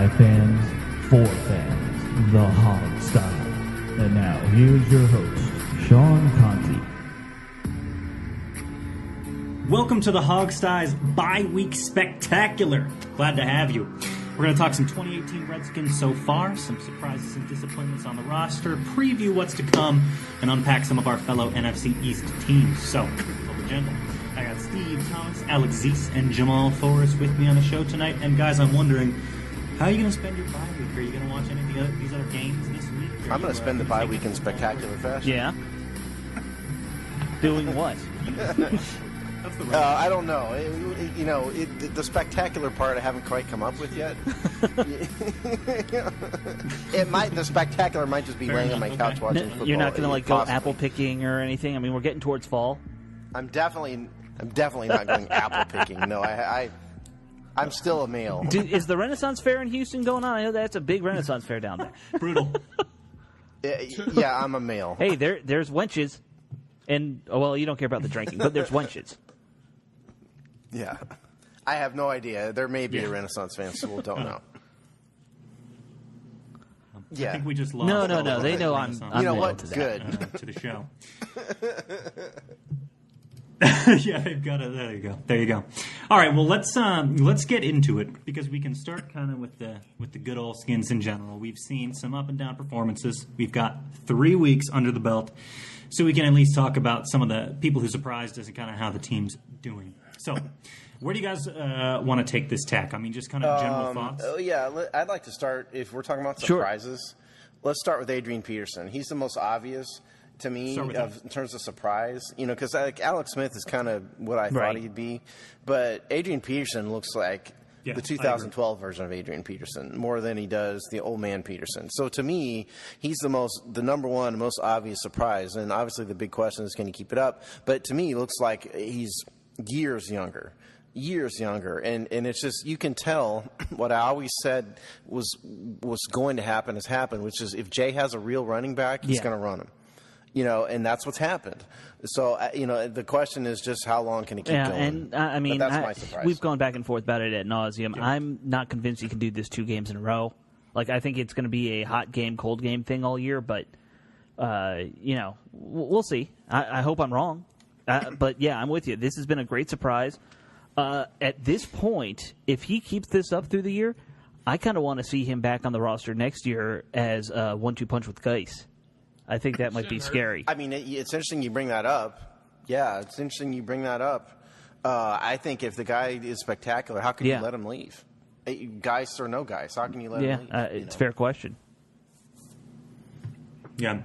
by fans, for fans, the Hog Style. And now, here's your host, Sean Conti. Welcome to the Hog Styles Bye-Week Spectacular. Glad to have you. We're going to talk some 2018 Redskins so far, some surprises and disappointments on the roster, preview what's to come, and unpack some of our fellow NFC East teams. So, full agenda. I got Steve Thomas, Alex Zeese, and Jamal Forrest with me on the show tonight. And guys, I'm wondering, how are you going to spend your bye week? Are you going to watch any of these other games this week? I'm going to spend the bye week in spectacular fashion. Yeah. Doing what? That's the I don't know. The spectacular part I haven't quite come up with yet. The spectacular might just be laying on my couch watching football. You're not going to go possibly. apple picking or anything? I mean, we're getting towards fall. I'm definitely not going apple picking. No, I'm still a male. Is the Renaissance Fair in Houston going on? I know that's a big Renaissance Fair down there. Brutal. Yeah, I'm a male. Hey, there's wenches. And, well, you don't care about the drinking, but there's wenches. Yeah. I have no idea. There may be a Renaissance Festival. Don't know. I think we just lost. No. They know I'm you know male what? to that. Good. To the show. Yeah, they've got it. There you go. All right, well let's get into it because we can start kind of with the good old Skins in general. We've seen some up and down performances. We've got 3 weeks under the belt, so we can at least talk about some of the people who surprised us and kind of how the team's doing. So, where do you guys want to take this tack? I mean, just kind of general thoughts. Oh yeah, I'd like to start. If we're talking about surprises, let's start with Adrian Peterson. He's the most obvious to me in terms of surprise. Because like Alex Smith is kind of what I thought he'd be, but Adrian Peterson looks like the 2012 version of Adrian Peterson more than he does the old man Peterson. So to me, he's the number one, most obvious surprise. And obviously the big question is, can he keep it up? But to me, it looks like he's years younger. And it's just, you can tell what I always said was going to happen has happened, which is if Jay has a real running back, he's going to run him. And that's what's happened. So, the question is just how long can he keep going? And I mean, that's my surprise. We've gone back and forth about it ad nauseum. Yeah. I'm not convinced he can do this 2 games in a row. Like, I think it's going to be a hot game, cold game thing all year, but, we'll see. I hope I'm wrong. But, yeah, I'm with you. This has been a great surprise. At this point, if he keeps this up through the year, I kind of want to see him back on the roster next year as a 1-2 punch with Geis. I think that might be scary. I mean, it's interesting you bring that up. Yeah, it's interesting you bring that up. I think if the guy is spectacular, how can you let him leave? Geis or no Geis, how can you let him leave? It's a fair question. Yeah.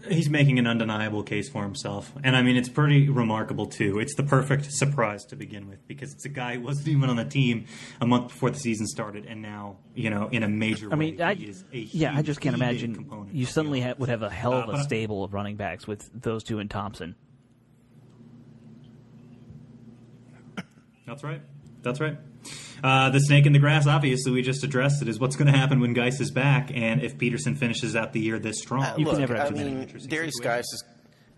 He's making an undeniable case for himself. And, I mean, it's pretty remarkable, too. It's the perfect surprise to begin with because it's a guy who wasn't even on the team a month before the season started and now, in a major way, he is a huge, I just can't imagine component. You suddenly would have a hell of a stable of running backs with those two and Thompson. That's right. The snake in the grass, obviously, we just addressed it, is what's going to happen when Geis is back and if Peterson finishes out the year this strong. You can never have Darius Geis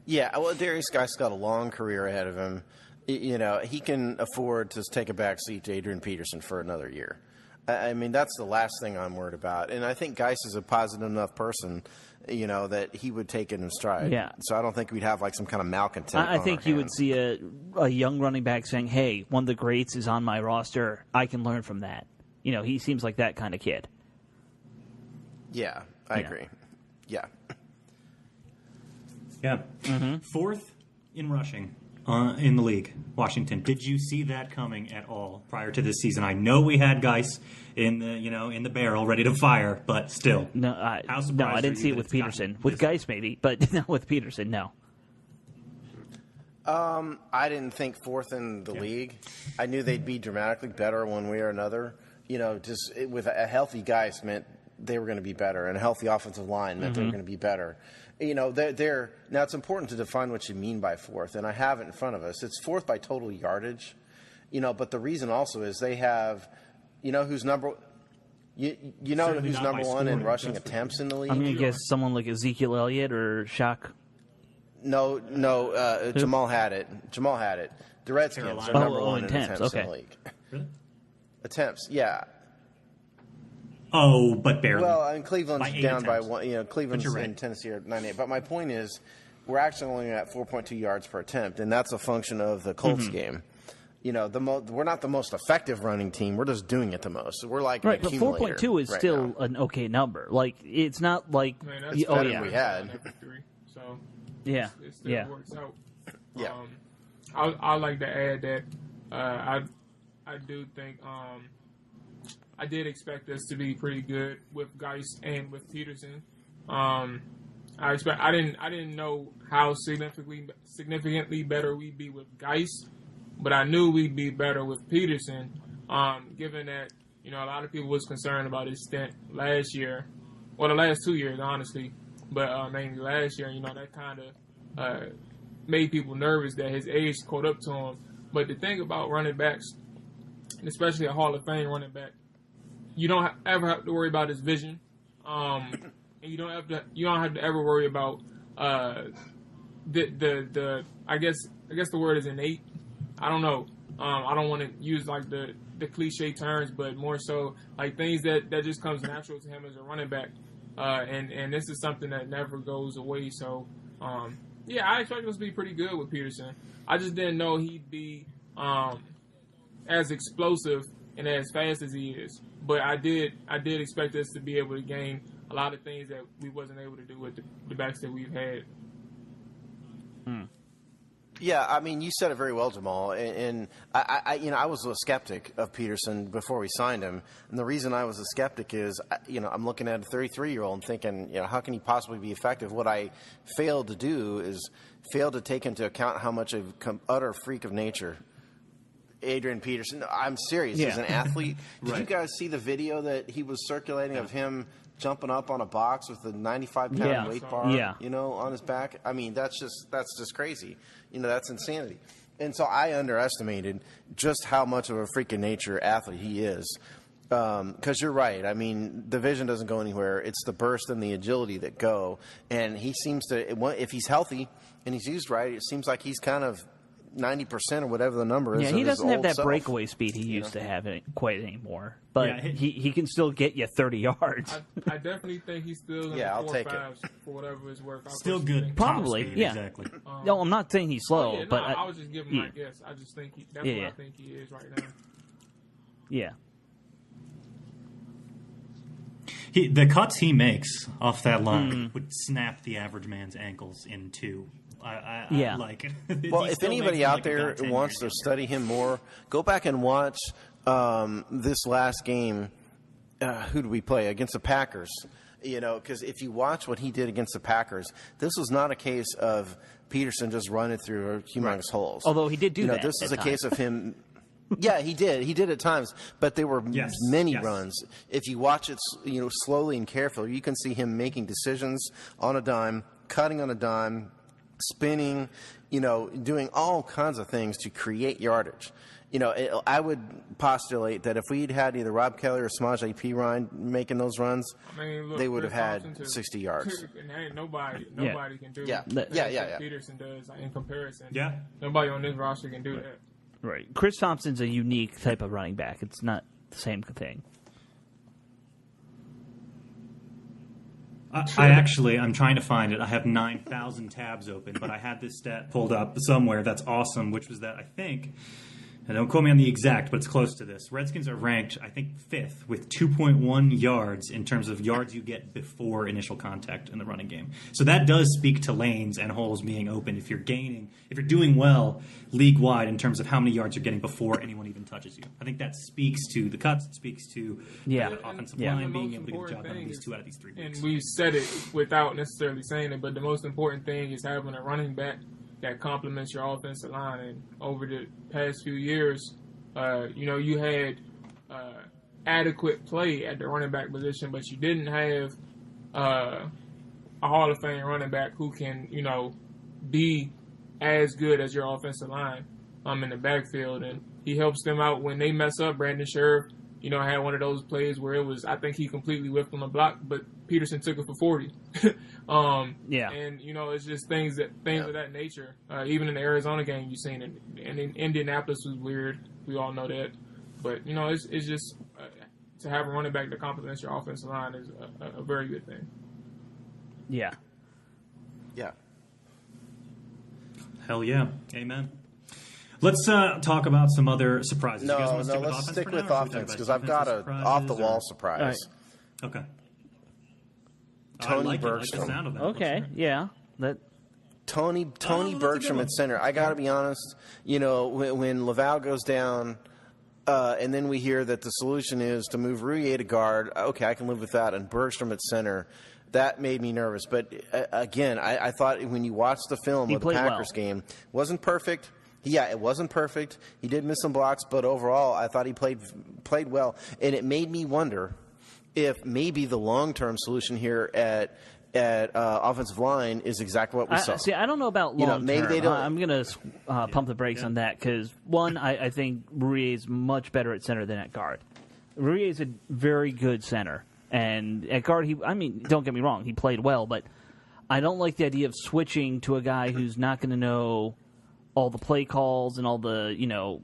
Darius Geis got a long career ahead of him. He can afford to take a back seat to Adrian Peterson for another year. I mean, that's the last thing I'm worried about. And I think Geis is a positive enough person, that he would take it in stride. Yeah. So I don't think we'd have like some kind of malcontent. I think you would see a young running back saying, hey, one of the greats is on my roster. I can learn from that. He seems like that kind of kid. Yeah, I agree. Yeah. Yeah. Mm-hmm. 4th in rushing in the league, Washington. Did you see that coming at all prior to this season? I know we had Geis in the barrel, ready to fire, but still. No, I didn't see it with Peterson. With Geis, maybe, but not with Peterson. No. I didn't think 4th in the league. I knew they'd be dramatically better one way or another. Just with a healthy Geis meant they were going to be better, and a healthy offensive line meant they were going to be better. They're now it's important to define what you mean by 4th, and I have it in front of us. It's 4th by total yardage, but the reason also is they have, who's number. Who's number one in rushing attempts in the league? I'm going to guess someone like Ezekiel Elliott or Shaq. No. Jamal had it. The Redskins are number one in attempts in the league. Really? Attempts, yeah. Oh, but barely. Well, I mean, Cleveland's down by attempts. one. You know, Cleveland's Right. in Tennessee are 9-8. But my point is, we're actually only at 4.2 yards per attempt, and that's a function of the Colts game. You know, we're not the most effective running team. We're just doing it the most. We're like right, an but accumulator 4.2 is right still now. an okay number. Like, it's not like It's better than we had. So Yeah, it still yeah. works out. Yeah. I like to add that I do think I did expect us to be pretty good with Geist and with Peterson. I didn't know how significantly better we'd be with Geist, but I knew we'd be better with Peterson. Given that a lot of people was concerned about his stint last year, well, the last 2 years honestly, but mainly last year. That kind of made people nervous that his age caught up to him. But the thing about running backs, and especially a Hall of Fame running back, you don't ever have to worry about his vision, and you don't have to ever worry about the I guess the word is innate. I don't know. I don't want to use like the cliche terms, but more so like things that just comes natural to him as a running back, and this is something that never goes away. So yeah, I expect us to be pretty good with Peterson. I just didn't know he'd be as explosive and as fast as he is. But I did expect us to be able to gain a lot of things that we wasn't able to do with the backs that we've had. Yeah, I mean, you said it very well, Jamal. And I was a skeptic of Peterson before we signed him. And the reason I was a skeptic is, I'm looking at a 33-year-old and thinking, how can he possibly be effective? What I failed to do is failed to take into account how much of utter freak of nature Adrian Peterson. No, I'm serious. Yeah. He's an athlete. Did Right. you guys see the video that he was circulating of him jumping up on a box with a 95-pound Yeah. weight bar, Yeah. on his back? I mean, that's just crazy. That's insanity. And so I underestimated just how much of a freaking nature athlete he is. Because you're right. I mean, the vision doesn't go anywhere. It's the burst and the agility that go. And he seems to, if he's healthy and he's used right, it seems like he's kind of 90% or whatever the number is. Yeah, of he his doesn't have old that self. breakaway speed he used to have quite anymore. But Yeah, he can still get you 30 yards. I definitely think he's still in the I'll 4 take it. 5s for whatever it's worth. I Still personally good. think. Probably, top speed, yeah. Exactly. No, I'm not saying he's slow, Yeah, but I was just giving my guess. I just think that's Yeah, what yeah. I think he is right now. yeah. The cuts he makes off that line would snap the average man's ankles in two. I Yeah. like it. Well, He if still anybody makes out like a there top 10 wants to yard study him more, go back and watch this last game. Who did we play? Against the Packers. Because if you watch what he did against the Packers, this was not a case of Peterson just running through humongous holes. Although he did do that This is at a case of him. Yeah, he did. He did at times, but there were Yes, many yes. runs. If you watch it, slowly and carefully, you can see him making decisions on a dime, cutting on a dime, spinning, doing all kinds of things to create yardage. I would postulate that if we'd had either Rob Kelly or Samaje Perine making those runs, I mean, look, they would have Chris had Thompson 60 yards. And ain't nobody can do Yeah. what Yeah. Peterson does in comparison. Yeah. Nobody on this roster can do that. Right. Chris Thompson's a unique type of running back. It's not the same thing. I'm trying to find it. I have 9,000 tabs open, but I had this stat pulled up somewhere that's awesome, which was that I think, and don't quote me on the exact, but it's close to this. Redskins are ranked, I think, 5th with 2.1 yards in terms of yards you get before initial contact in the running game. So that does speak to lanes and holes being open. If you're doing well league-wide in terms of how many yards you're getting before anyone even touches you. I think that speaks to the cuts. It speaks to the offensive line being able to get a job done at least 2 out of these 3 weeks. And we've said it without necessarily saying it, but the most important thing is having a running back that complements your offensive line. And over the past few years, you had adequate play at the running back position, but you didn't have a Hall of Fame running back who can, be as good as your offensive line in the backfield. And he helps them out when they mess up. Brandon Scherf, had one of those plays where it was, I think he completely whiffed on the block, but Peterson took it for 40. Yeah. And, it's just things of that nature. Even in the Arizona game, you've seen it. And in Indianapolis was weird. We all know that. But, it's just to have a running back that complements your offensive line is a very good thing. Yeah. Yeah. Hell yeah. Amen. Let's talk about some other surprises. No, let's stick with offense because I've got a off-the-wall surprise. Right. Okay. Tony Bergstrom. Like the sound of that. Okay, yeah. Tony Bergstrom at center. I got to be honest, when Laval goes down, and then we hear that the solution is to move Rouillet to guard, okay, I can live with that, and Bergstrom at center, that made me nervous. But, again, I thought when you watch the film of the Packers game, it wasn't perfect. Yeah, it wasn't perfect. He did miss some blocks, but overall, I thought he played well. And it made me wonder if maybe the long-term solution here at offensive line is exactly what we saw. See, I don't know about long-term. Maybe they don't. I'm going to pump the brakes on that because, one, I think Rouillet is much better at center than at guard. Rouillet is a very good center. And at guard, don't get me wrong, he played well, but I don't like the idea of switching to a guy who's not going to know all the play calls and all the,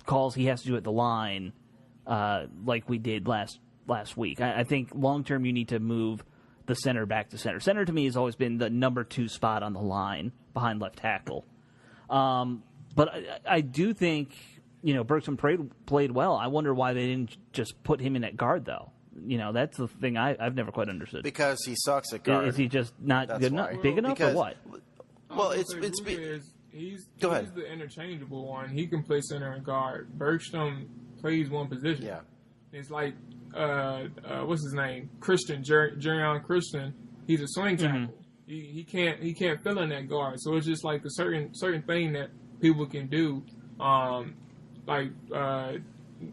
calls he has to do at the line like we did last week. I think long-term you need to move the center back to center. Center, to me, has always been the number 2 spot on the line behind left tackle. But I do think, Bergstrom played well. I wonder why they didn't just put him in at guard, though. That's the thing I've never quite understood. Because he sucks at guard. Is he just not good enough, big enough, or what? Well, he's ahead. the interchangeable one. He can play center and guard. Bergstrom plays one position. Yeah. It's like what's his name? Jerion Christian. He's a swing tackle. He can't fill in that guard. So it's just like the certain thing that people can do.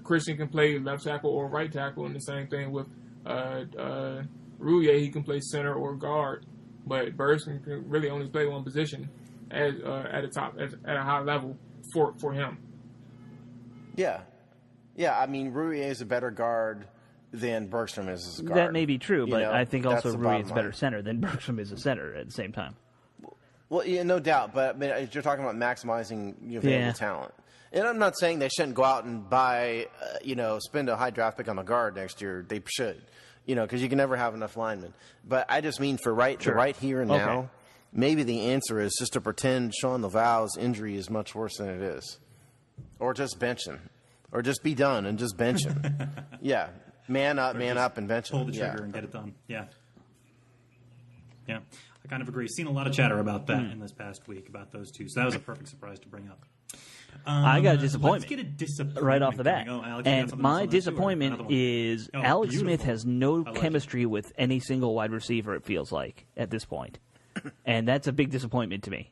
Christian can play left tackle or right tackle, and the same thing with Rouillet. He can play center or guard, but Bergstrom can really only play one position at a high level for him. Yeah. Rouillet is a better guard than Bergstrom is as a guard. That may be true, but I think also Rouillet is a better center than Bergstrom is a center at the same time. Well, yeah, no doubt, but you're talking about maximizing available talent. And I'm not saying they shouldn't go out and buy, spend a high draft pick on a guard next year. They should, because you can never have enough linemen. But I just mean for right here and now, maybe the answer is just to pretend Sean Laval's injury is much worse than it is. Or just bench him. Or just be done and just bench him. Yeah. Man up, and bench him. Pull the trigger and get it done. Yeah. Yeah. I kind of agree. Seen a lot of chatter about that in this past week, about those two. So that was a perfect surprise to bring up. I got a disappointment. Let's get a disappointment right off the bat. Alex, and my disappointment is Alex Smith has no chemistry with any single wide receiver, it feels like, at this point. And that's a big disappointment to me.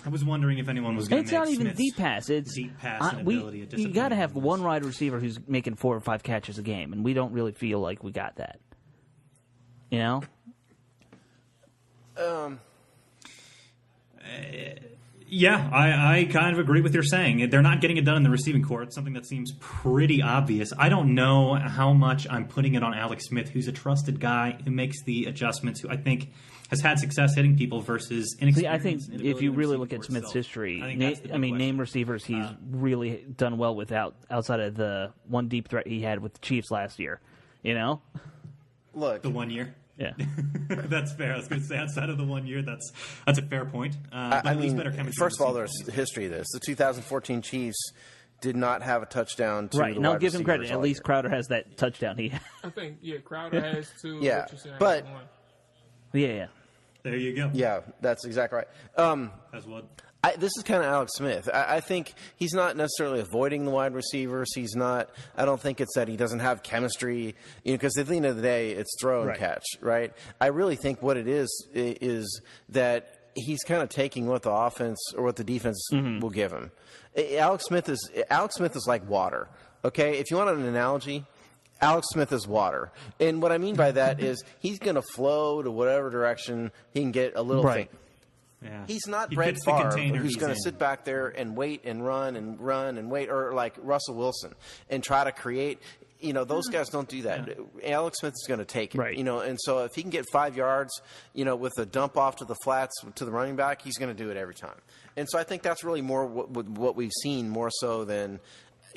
I was wondering if anyone was going to make It's not even Smith's deep pass. It's deep pass ability. You got to have one wide receiver who's making 4 or 5 catches a game, and we don't really feel like we got that. Yeah, I kind of agree with your saying. They're not getting it done in the receiving corps. It's something that seems pretty obvious. I don't know how much I'm putting it on Alex Smith, who's a trusted guy who makes the adjustments, who I think has had success hitting people versus inexperienced. I think if you really look at Smith's history, name receivers he's really done well without outside of the one deep threat he had with the Chiefs last year. Look, the 1 year. Yeah, that's fair. I was going to say outside of the 1 year, that's a fair point. But better chemistry. First of all, there's history of this. The 2014 Chiefs did not have a touchdown to right. the Now wide give him credit. receivers At least Crowder has that touchdown. I think Crowder has 2. Yeah, but yeah. There you go. Yeah, that's exactly right. As what? This is kind of Alex Smith. I think he's not necessarily avoiding the wide receivers. He's not. I don't think it's that he doesn't have chemistry. Because at the end of the day, it's throw and catch, right? I really think what it is that he's kind of taking what the offense or what the defense will give him. Alex Smith is like water. Okay, if you want an analogy, Alex Smith is water. And what I mean by that is he's going to flow to whatever direction he can get a little thing. Yeah. He's not Brett Favre, who's going to sit back there and wait and run and wait, or like Russell Wilson and try to create. Those guys don't do that. Yeah. Alex Smith is going to take it. Right. And so if he can get 5 yards, with a dump off to the flats to the running back, he's going to do it every time. And so I think that's really more what we've seen more so than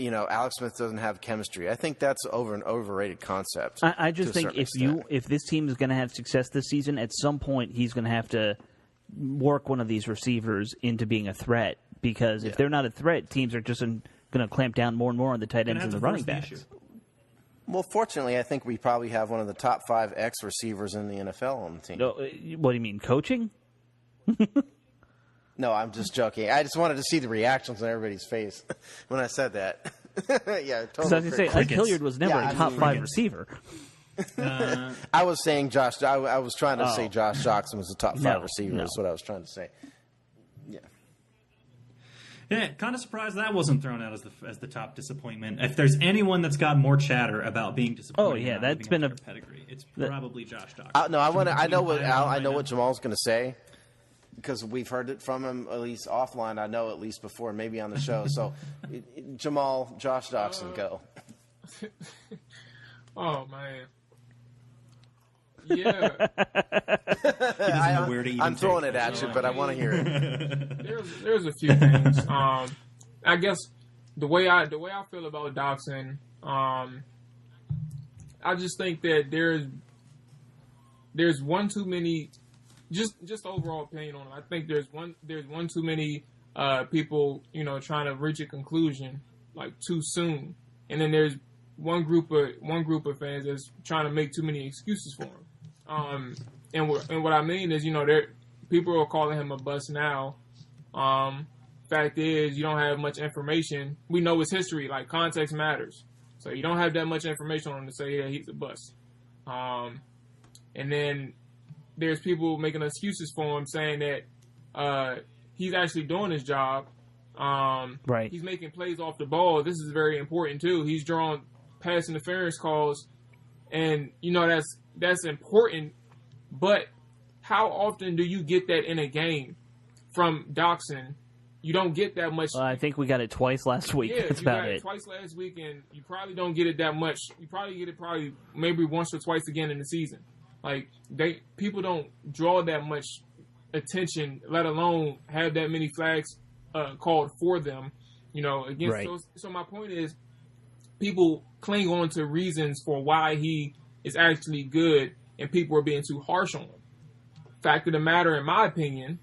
Alex Smith doesn't have chemistry. I think that's an overrated concept. I just think if this team is going to have success this season, at some point he's going to have to work one of these receivers into being a threat, because if they're not a threat, teams are just going to clamp down more and more on the tight ends and the running backs. Well, fortunately, I think we probably have one of the top 5 X receivers in the NFL on the team. No, what do you mean, coaching? No, I'm just joking. I just wanted to see the reactions on everybody's face when I said that. Yeah, totally. I was going to say, Ike Hilliard was never a top 5 receiver. I was saying Josh. I was trying to say Josh Jackson was a top 5 receiver. That's what I was trying to say. Yeah, kind of surprised that wasn't thrown out as the top disappointment. If there's anyone that's got more chatter about being disappointed, that's been a pedigree. It's probably Josh Jackson. No, I know what Jamal's going to say, because we've heard it from him at least offline. I know at least before, maybe on the show. So, Jamal, Josh Jackson, go. Oh man. Yeah. I'm throwing it at you, but I want to hear it. There's a few things. I guess the way I feel about Doxson, I just think that there's one too many. Just overall opinion on it. I think there's one too many people trying to reach a conclusion like too soon, and then there's one group of fans that's trying to make too many excuses for him. And what I mean is, people are calling him a bust now. Fact is, you don't have much information. We know his history. Like, context matters. So you don't have that much information on him to say, yeah, he's a bust. And then there's people making excuses for him, saying that he's actually doing his job. Right. He's making plays off the ball. This is very important, too. He's drawing pass interference calls. And, that's important, but how often do you get that in a game from Doxson? You don't get that much. I think we got it twice last week. Yeah, that's you about got it twice last week, and you probably don't get it that much. You probably get it maybe once or twice again in the season. Like, people don't draw that much attention, let alone have that many flags called for them. Against right. So my point is, people cling on to reasons for why he is actually good, and people are being too harsh on him. Fact of the matter, in my opinion,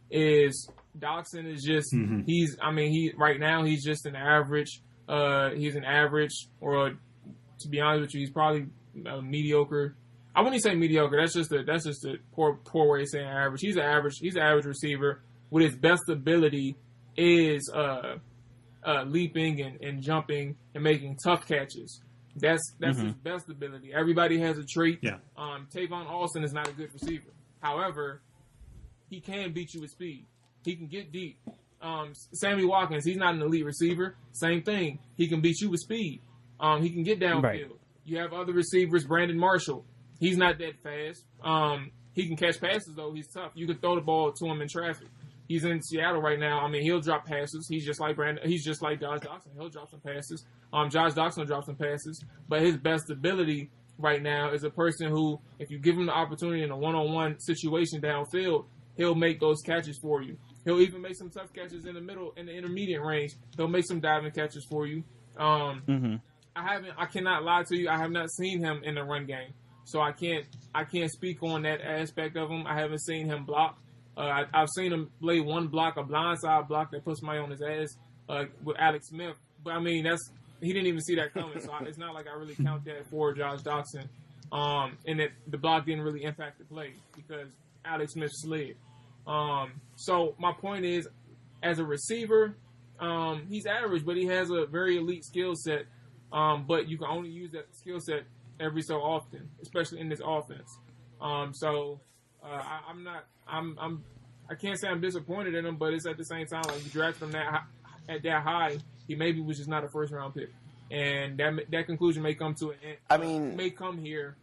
is Doxson is just right now he's just an average. He's an average, or to be honest with you, he's probably mediocre. I wouldn't say mediocre. That's just a poor way of saying average. He's an average receiver with his best ability is leaping and jumping and making tough catches. That's his best ability. Everybody has a trait. Yeah. Tavon Austin is not a good receiver. However, he can beat you with speed. He can get deep. Sammy Watkins, he's not an elite receiver. Same thing. He can beat you with speed. He can get downfield. Right. You have other receivers, Brandon Marshall. He's not that fast. He can catch passes, though. He's tough. You can throw the ball to him in traffic. He's in Seattle right now. He'll drop passes. He's just like Josh Doxson. He'll drop some passes. Josh Doxson drops some passes. But his best ability right now is a person who, if you give him the opportunity in a one-on-one situation downfield, he'll make those catches for you. He'll even make some tough catches in the middle, in the intermediate range. He'll make some diving catches for you. I cannot lie to you. I have not seen him in the run game, so I can't speak on that aspect of him. I haven't seen him block. I've seen him lay one block, a blindside block that puts somebody on his ass with Alex Smith. But he didn't even see that coming. So it's not like I really count that for Josh Doxson. And that the block didn't really impact the play because Alex Smith slid. So my point is, as a receiver, he's average, but he has a very elite skill set. But you can only use that skill set every so often, especially in this offense. I can't say I'm disappointed in him, but it's at the same time, like, you drafted him at that high, he maybe was just not a first round pick, and that conclusion may come to an end. May come here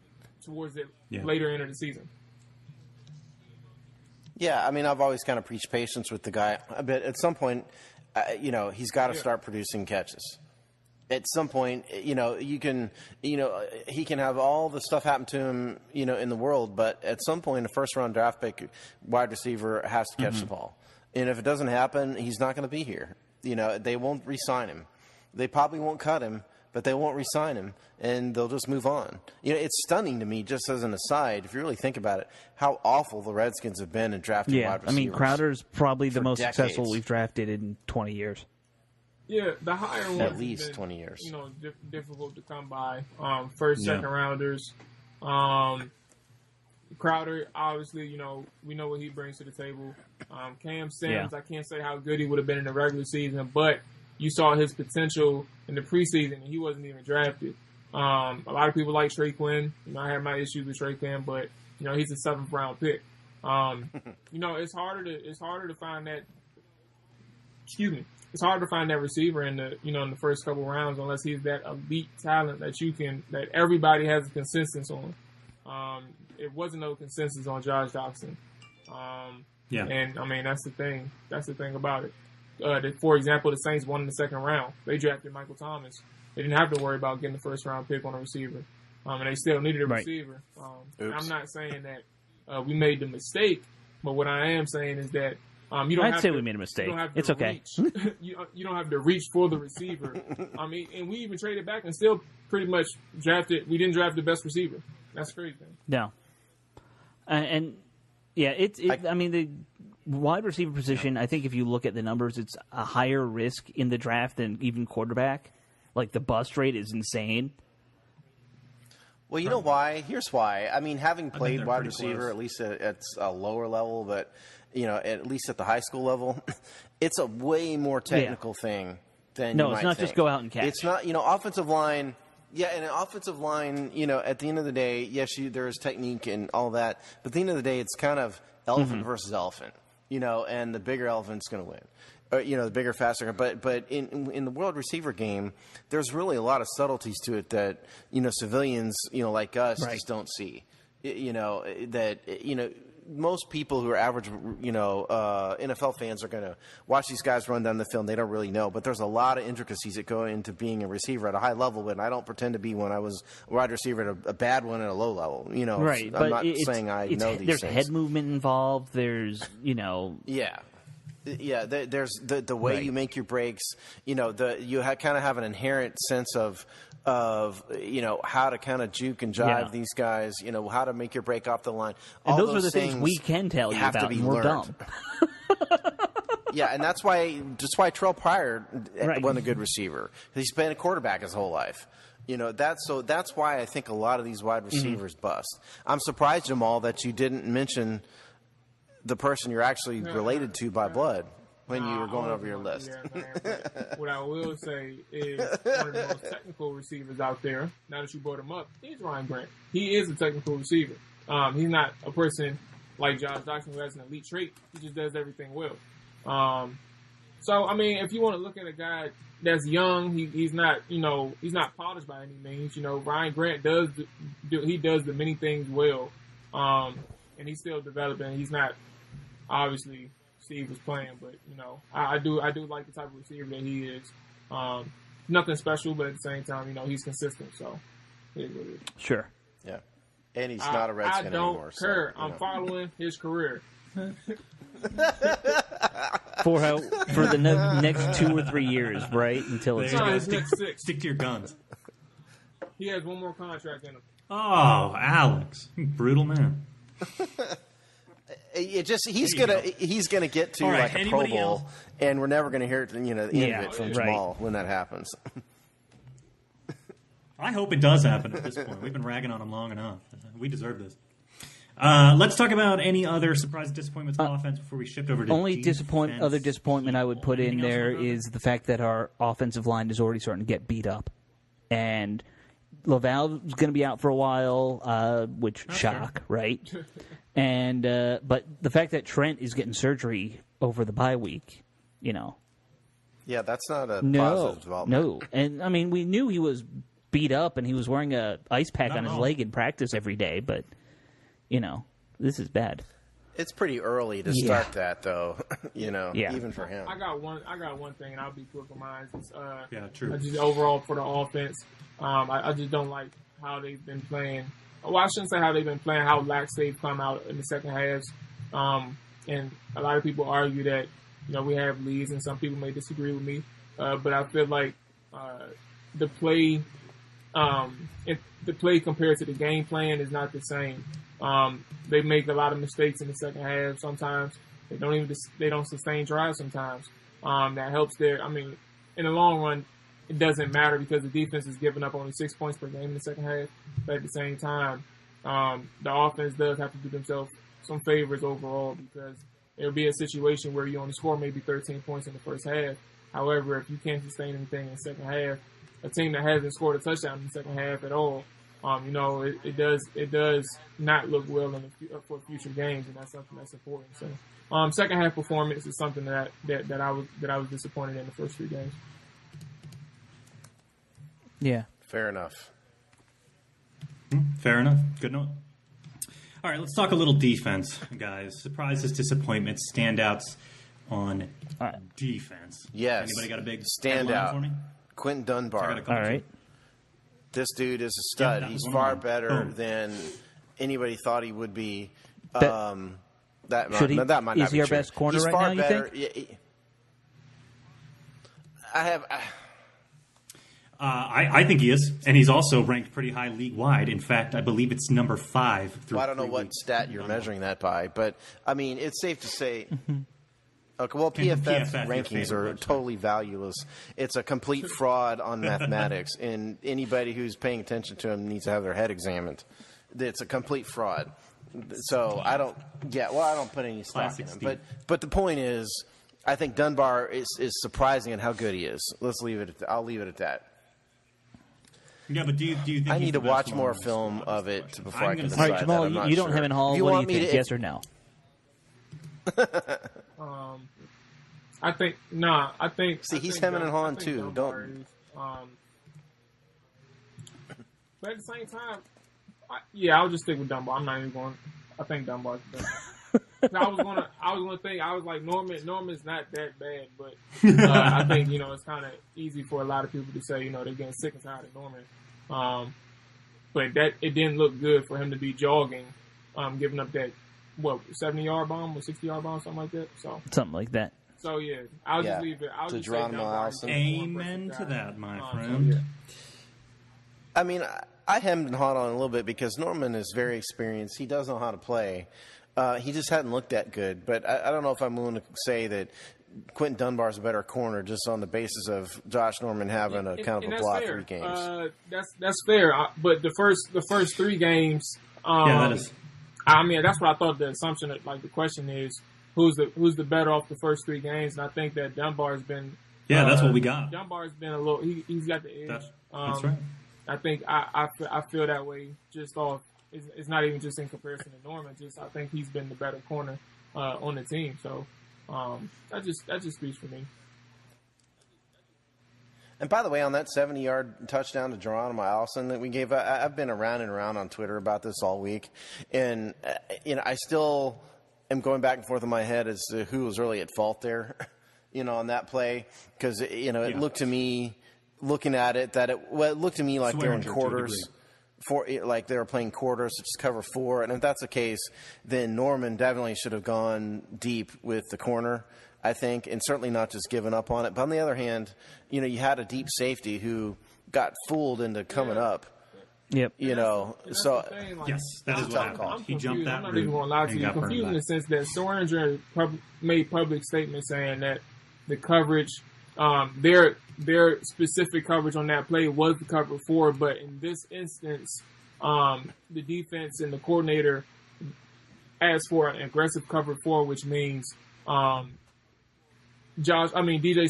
towards the later end of the season. Yeah, I've always kind of preached patience with the guy, but at some point, he's got to start producing catches. At some point, he can have all the stuff happen to him, in the world, but at some point, a first-round draft pick wide receiver has to catch the ball. And if it doesn't happen, he's not going to be here. They won't re-sign him. They probably won't cut him, but they won't re-sign him, and they'll just move on. It's stunning to me, just as an aside, if you really think about it, how awful the Redskins have been in drafting wide receivers. I mean, Crowder's probably the most decades. successful we've drafted in 20 years. Yeah, the higher ones at least been, 20 years. Difficult to come by. First, second rounders. Crowder, obviously, we know what he brings to the table. Cam Sims, I can't say how good he would have been in the regular season, but you saw his potential in the preseason, and he wasn't even drafted. A lot of people like Trey Quinn. I have my issues with Trey Quinn, but he's a 7th round pick. It's harder to find that. It's hard to find that receiver in the first couple rounds unless he's that elite talent that everybody has a consensus on. It wasn't no consensus on Josh Doctson. And I mean that's the thing. That's the thing about it. For example, the Saints won in the 2nd round. They drafted Michael Thomas. They didn't have to worry about getting the 1st round pick on a receiver. And they still needed a receiver. I'm not saying that we made the mistake, but what I am saying is that I'd say we made a mistake. It's okay. You don't have to reach for the receiver. And we even traded back and still pretty much drafted. We didn't draft the best receiver. That's crazy. No. I mean, the wide receiver position, I think if you look at the numbers, it's a higher risk in the draft than even quarterback. Like, the bust rate is insane. Well, you know why? Here's why. I mean, having played wide receiver, at least at a lower level, but, at least at the high school level, it's a way more technical thing than you might think. No, it's not just go out and catch. It's not, offensive line. Yeah, and an offensive line, at the end of the day, yes, there is technique and all that. But at the end of the day, it's kind of elephant versus elephant, and the bigger elephant's going to win. The bigger, faster. But in the world receiver game, there's really a lot of subtleties to it that, civilians, like us just don't see. Most people who are average, NFL fans are going to watch these guys run down the field. And they don't really know, but there's a lot of intricacies that go into being a receiver at a high level. And I don't pretend to be when I was a wide receiver at a bad one at a low level. Right? I'm not saying I know these there's things. Head movement involved. There's Yeah, there's the way you make your breaks. You kind of have an inherent sense of how to kind of juke and jive these guys. How to make your break off the line. And those are the things we can tell you about. And we're dumb. Yeah, and that's why Terrell Pryor wasn't a good receiver. He's been a quarterback his whole life. That's why I think a lot of these wide receivers bust. I'm surprised, Jamal, that you didn't mention the person you're actually related to by blood when you were going over your list. What I will say is one of the most technical receivers out there, now that you brought him up, is Ryan Grant. He is a technical receiver. He's not a person like Josh Doctson who has an elite trait. He just does everything well. So, I mean, if you want to look at a guy that's young, he's not polished by any means. Ryan Grant does the many things well. And he's still developing. He's not, obviously, Steve was playing, but I do like the type of receiver that he is. Nothing special, but at the same time, he's consistent. So, it is what it is. Sure. Yeah, and he's not a Redskin anymore. I don't care. So, I'm following his career. For the next 2 or 3 years, right? Until it's stick to your guns. He has one more contract in him. Oh, Alex, you brutal man. He's gonna get to like a Pro Bowl, and we're never gonna hear it. The end of it from Jamal when that happens. I hope it does happen at this point. We've been ragging on him long enough. We deserve this. Let's talk about any other surprise disappointments on offense before we shift over to other disappointment I would put in there is the fact that our offensive line is already starting to get beat up, and Laval's going to be out for a while, which shock, right? And but the fact that Trent is getting surgery over the bye week, Yeah, that's not a positive development. No, and I mean we knew he was beat up and he was wearing a ice pack on his leg in practice every day, but this is bad. It's pretty early to start that, though. Even for him. I got one thing, and I'll be quick with mine. True. Just overall for the offense, I just don't like how they've been playing. Well, I shouldn't say how they've been playing, how lax they've come out in the second halves. And a lot of people argue that, we have leads, and some people may disagree with me. But I feel like the play compared to the game plan is not the same. They make a lot of mistakes in the second half. Sometimes they don't sustain drives. Sometimes that helps in the long run, it doesn't matter because the defense is giving up only 6 points per game in the second half. But at the same time, the offense does have to do themselves some favors overall because there'll be a situation where you only score maybe 13 points in the first half. However, if you can't sustain anything in the second half, a team that hasn't scored a touchdown in the second half at all, it does not look well for future games, and that's something that's important. So, second half performance is something that I was disappointed in the first 3 games. Yeah, fair enough. Fair enough. Good note. All right, let's talk a little defense, guys. Surprises, disappointments, standouts on defense. Yes. Anybody got a big standout for me? Quentin Dunbar. All right. This dude is a stud. He's far better than anybody thought he would be. That might not be is he our true. best corner He's right far now, better. you think? I think he is, and he's also ranked pretty high league-wide. In fact, I believe it's number 5. I don't know what stat you're measuring that by, but, it's safe to say... Okay, well, PFF rankings are totally valueless. It's a complete fraud on mathematics, and anybody who's paying attention to them needs to have their head examined. It's a complete fraud. So I don't put any stock in him. But the point is, I think Dunbar is surprising at how good he is. I'll leave it at that. Yeah, but do you think I need to watch more film of it before I can decide. All right, Jamal, you don't have in Hall. What do you think? Yes or no? I think. He's hemming and hawing too. Don't. But at the same time, I'll just stick with Dunbar. I'm not even going. I think Dunbar's better. I was gonna think. I was like Norman's not that bad, but I think it's kind of easy for a lot of people to say they're getting sick and tired of Norman. But that it didn't look good for him to be jogging, giving up that 70-yard bomb or 60-yard bomb, something like that. So something like that. So I'll just leave it. I'll just say Dunbar. Amen to that, my friend. I hemmed and hawed on a little bit because Norman is very experienced. He does know how to play. He just hadn't looked that good. But I don't know if I'm willing to say that Quentin Dunbar's a better corner just on the basis of Josh Norman having a kind of a block 3 games. That's fair. But the first 3 games. That is. That's what I thought the assumption. The question is, who's the better off the first 3 games? And I think that Dunbar's been. Yeah, that's what we got. Dunbar's been a little. He's got the edge. That's right. I think I feel that way just off. It's not even just in comparison to Norman. I think he's been the better corner on the team. So that just speaks for me. And by the way, on that 70-yard touchdown to Geronimo Allison that we gave, I've been around and around on Twitter about this all week, and I still am going back and forth in my head as to who was really at fault there, on that play, because it looked to me, looking at it, that it looked to me like they're in quarters. Like they were playing quarters, such as cover 4, and if that's the case, then Norman definitely should have gone deep with the corner, I think, and certainly not just given up on it. But on the other hand, you had a deep safety who got fooled into coming up. Yep. So yes, that is what happened. He jumped that. I'm not even going to lie to you. Confused in the sense that Swearinger made public statements saying that the coverage, their specific coverage on that play was the cover 4, but in this instance, the defense and the coordinator asked for an aggressive cover 4, which means DJ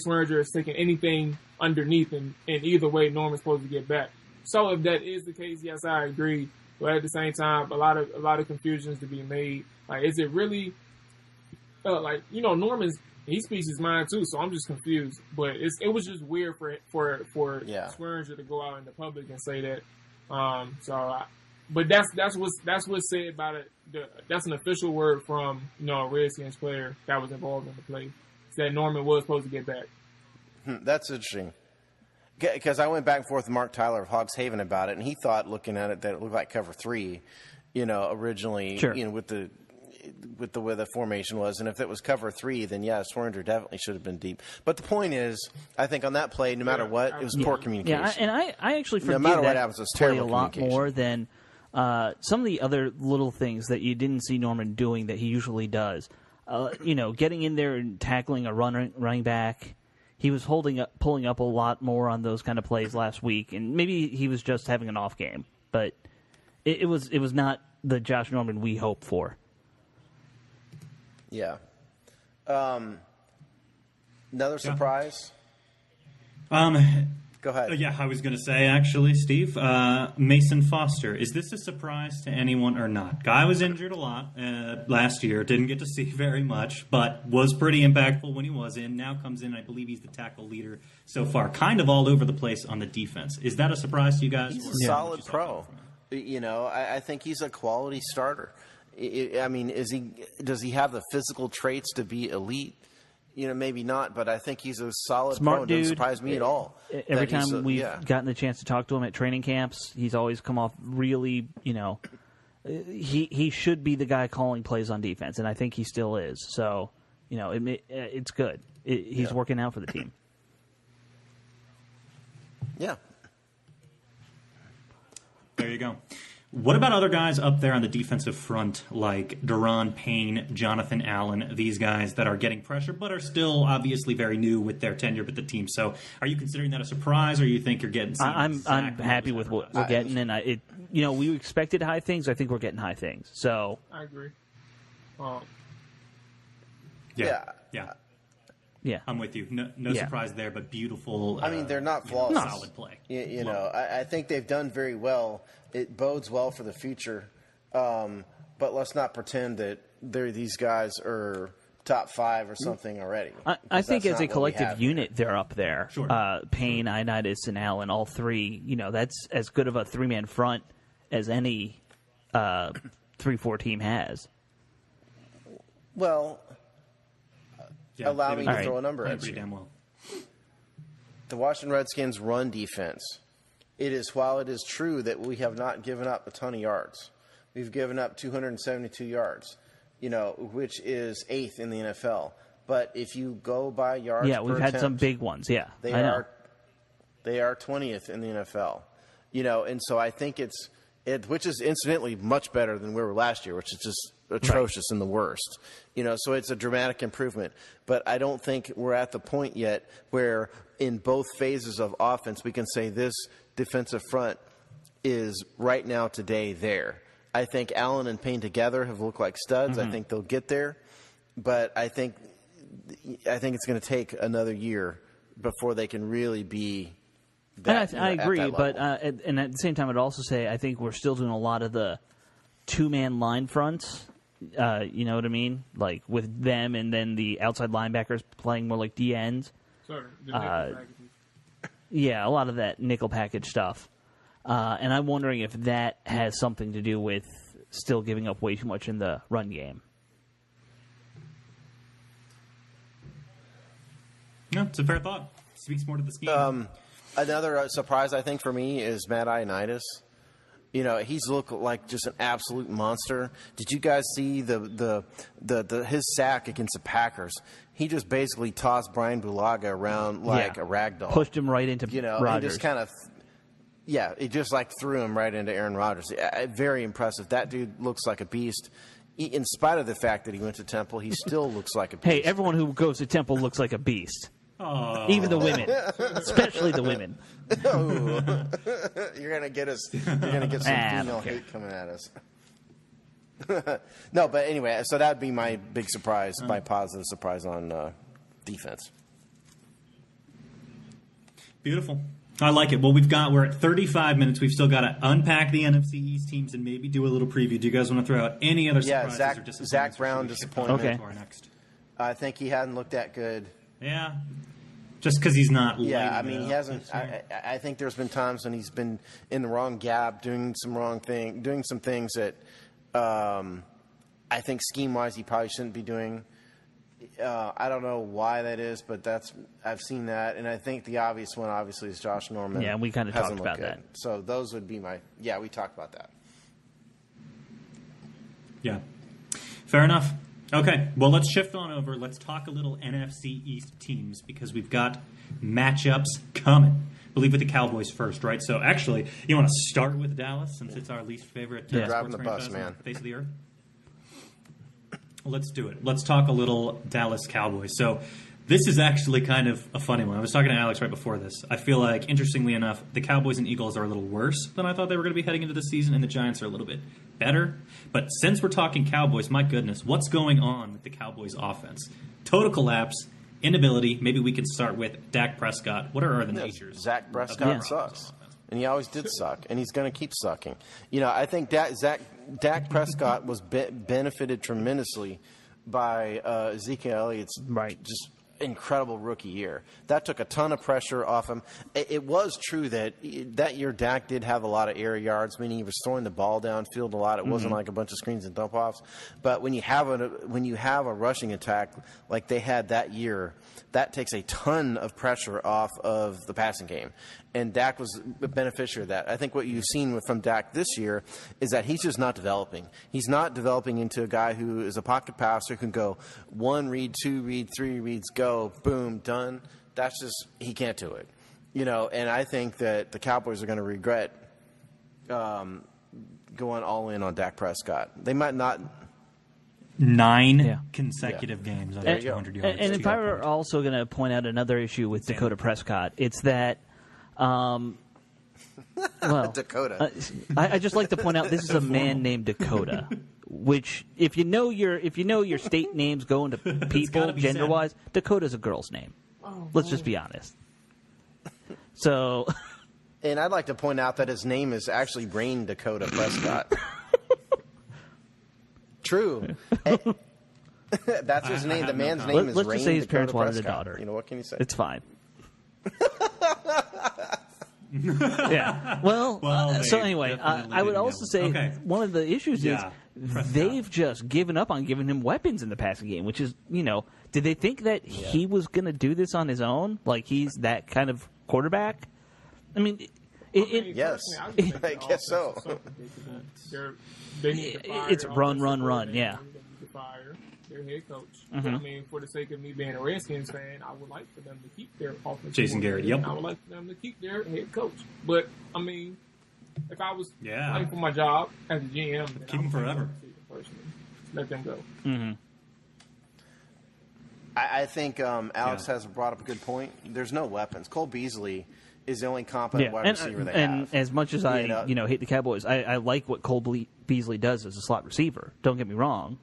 Swearinger is taking anything underneath, and either way, Norman's supposed to get back. So if that is the case, yes, I agree. But at the same time, a lot of confusions to be made. Is it really Norman's? He speaks his mind too, so I'm just confused. But it was just weird for Swearinger to go out in the public and say that. But that's what's said about it. That's an official word from a Redskins player that was involved in the play. Said Norman was supposed to get back. That's interesting. Because I went back and forth with Mark Tyler of Hogs Haven about it, and he thought, looking at it, that it looked like cover 3, originally, sure. With the with the way the formation was, and if it was cover 3, then Swearinger definitely should have been deep. But the point is, I think on that play, no matter what, it was poor communication. Yeah, and I actually forgive no matter what that happens, it was play terrible a lot communication. more than some of the other little things that you didn't see Norman doing that he usually does. Getting in there and tackling a running back. He was pulling up a lot more on those kind of plays last week, and maybe he was just having an off game. But it was not the Josh Norman we hoped for. Yeah. Another surprise? Go ahead. Yeah, I was going to say, actually, Steve, Mason Foster. Is this a surprise to anyone or not? Guy was injured a lot last year. Didn't get to see very much, but was pretty impactful when he was in. Now comes in, I believe he's the tackle leader so far. Kind of all over the place on the defense. Is that a surprise to you guys? He's a solid pro. I think he's a quality starter. I mean, does he have the physical traits to be elite? Maybe not, but I think he's a solid smart pro. Dude. Doesn't surprise me at all. Every time we've gotten the chance to talk to him at training camps, he's always come off really, he should be the guy calling plays on defense, and I think he still is. So, it's good. He's working out for the team. Yeah. There you go. What about other guys up there on the defensive front like Daron Payne, Jonathan Allen, these guys that are getting pressure but are still obviously very new with their tenure with the team? So are you considering that a surprise, or you think you're getting I'm happy with what we're getting, and we expected high things. I think we're getting high things. So I agree. Yeah. I'm with you. No surprise there, but beautiful. I mean, they're not flawless. Solid play. I think they've done very well. It bodes well for the future. But let's not pretend that these guys are top 5 or something already. I think as a collective unit, they're up there. Sure. Payne, Ioannidis, and Allen, all three. That's as good of a 3-man front as any 3-4 team has. Well, allow me to throw a number at you. Damn well. The Washington Redskins' run defense. While it is true that we have not given up a ton of yards, we've given up 272 yards, which is 8th in the NFL. But if you go by yards per we've had attempt, some big ones. Yeah, they are 20th in the NFL. And so I think which is incidentally much better than we were last year, which is just atrocious and the worst. So it's a dramatic improvement. But I don't think we're at the point yet where in both phases of offense we can say this defensive front is right now today there. I think Allen and Payne together have looked like studs. I think they'll get there. But I think it's going to take another year before they can really be that. And I agree, but and at the same time, I'd also say I think we're still doing a lot of the 2-man line fronts. You know what I mean? Like with them and then the outside linebackers playing more like D ends. Sorry, the nickel packages. Yeah, a lot of that nickel package stuff. And I'm wondering if that has something to do with still giving up way too much in the run game. No, it's a fair thought. Speaks more to the scheme. Another surprise, I think, for me is Matt Ioannidis. He's looked like just an absolute monster. Did you guys see his sack against the Packers? He just basically tossed Brian Bulaga around like a rag doll. Pushed him right into Rodgers. And just kind of, it just like threw him right into Aaron Rodgers. Very impressive. That dude looks like a beast. In spite of the fact that he went to Temple, he still looks like a beast. Hey, everyone who goes to Temple looks like a beast. Oh. Even the women, especially the women. Oh. You're gonna get us. You're gonna get some female hate coming at us. No, but anyway, so that'd be my big surprise, my positive surprise on defense. Beautiful. I like it. Well, we're at 35 minutes. We've still got to unpack the NFC East teams and maybe do a little preview. Do you guys want to throw out any other surprises or disappointments? Zach Brown disappointment. Okay. I think he hadn't looked that good. Yeah. Just because he's not. Yeah, I mean, he hasn't. I think there's been times when he's been in the wrong gap, doing some things that I think scheme-wise he probably shouldn't be doing. I don't know why that is, but I've seen that, and I think the obvious one, obviously, is Josh Norman. Yeah, we kind of talked about that. So those would be we talked about that. Yeah. Fair enough. Okay, well, let's shift on over. Let's talk a little NFC East teams because we've got matchups coming. I believe with the Cowboys first, right? So, actually, you want to start with Dallas since it's our least favorite driving sports the bus, man. on the face of the earth? Let's do it. Let's talk a little Dallas Cowboys. So, this is actually kind of a funny one. I was talking to Alex right before this. I feel like, interestingly enough, the Cowboys and Eagles are a little worse than I thought they were going to be heading into the season, and the Giants are a little bit better. But since we're talking Cowboys, my goodness, what's going on with the Cowboys offense? Total collapse, inability. Maybe we can start with Dak Prescott. What are the natures? Dak Prescott sucks. And he always did suck, and he's going to keep sucking. I think Dak Prescott was benefited tremendously by Ezekiel Elliott's just incredible rookie year. That took a ton of pressure off him. It was true that year Dak did have a lot of air yards, meaning he was throwing the ball downfield a lot. It wasn't like a bunch of screens and dump offs. But when you have a rushing attack like they had that year, that takes a ton of pressure off of the passing game. And Dak was a beneficiary of that. I think what you've seen from Dak this year is that he's just not developing. He's not developing into a guy who is a pocket passer, who can go 1 read, 2 read, 3 reads, go, boom, done. That's just, he can't do it. And I think that the Cowboys are going to regret going all in on Dak Prescott. They might not. 9 consecutive games under 200 yards. And if I were also going to point out another issue with Dakota Prescott, it's that, Dakota. I just like to point out this is a man named Dakota, which if you know your state names going to people gender wise, Dakota's a girl's name. Let's just be honest. So. And I'd like to point out that his name is actually Brain Dakota Prescott. True. That's his name. The man's name is Rain. Let's just say his parents wanted Prescott. a daughter. What can you say? It's fine. Yeah. Well, so anyway, I would also say one of the issues is they've just given up on giving him weapons in the passing game, which is, did they think that he was going to do this on his own? Like he's that kind of quarterback? I mean, yes. I guess so. It's run, yeah. To fire their head coach. Mm-hmm. I mean, for the sake of me being a Redskins fan, I would like for them to keep their offensive Jason Garrett, yep. I would like for them to keep their head coach. But, I mean, if I was playing for my job as a GM, keep them forever. Let them go. Mm-hmm. I think Alex has brought up a good point. There's no weapons. Cole Beasley is the only competent wide receiver they have. And as much as I hate the Cowboys, I like what Cole Beasley does as a slot receiver. Don't get me wrong.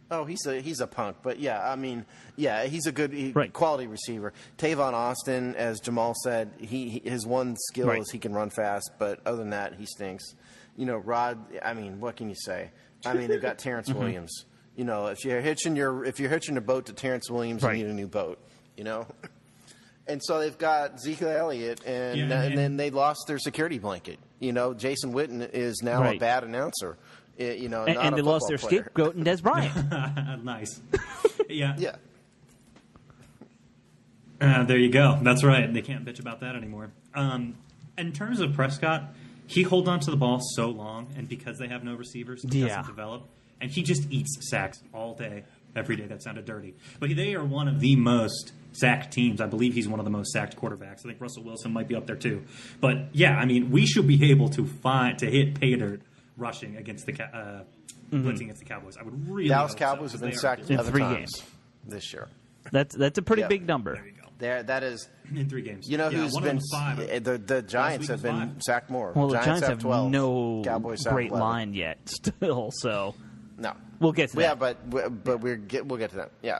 Oh, he's a punk, but he's a good quality receiver. Tavon Austin, as Jamal said, his one skill is he can run fast, but other than that, he stinks. Rod. I mean, what can you say? I mean, they've got Terrence Williams. If you're hitching a boat to Terrence Williams, you need a new boat. And so they've got Ezekiel Elliott, and then they lost their security blanket. Jason Witten is now a bad announcer. And they lost their scapegoat in Des Bryant. Nice. Yeah. There you go. That's right. They can't bitch about that anymore. In terms of Prescott, he holds on to the ball so long, and because they have no receivers, he doesn't develop. And he just eats sacks all day, every day. That sounded dirty. But they are one of the most sacked teams. I believe he's one of the most sacked quarterbacks. I think Russell Wilson might be up there too. But, we should be able to hit pay dirt rushing against the blitzing against the Cowboys. I would really Dallas Cowboys have been sacked in 3 times games this year. That's a pretty big number. There you go. That is in 3 games. Who's been 5. The Giants have been sacked more. Well, the Giants have 12. no Cowboys great line yet, still. So no, we'll get to that. Yeah, but we'll get to that. Yeah.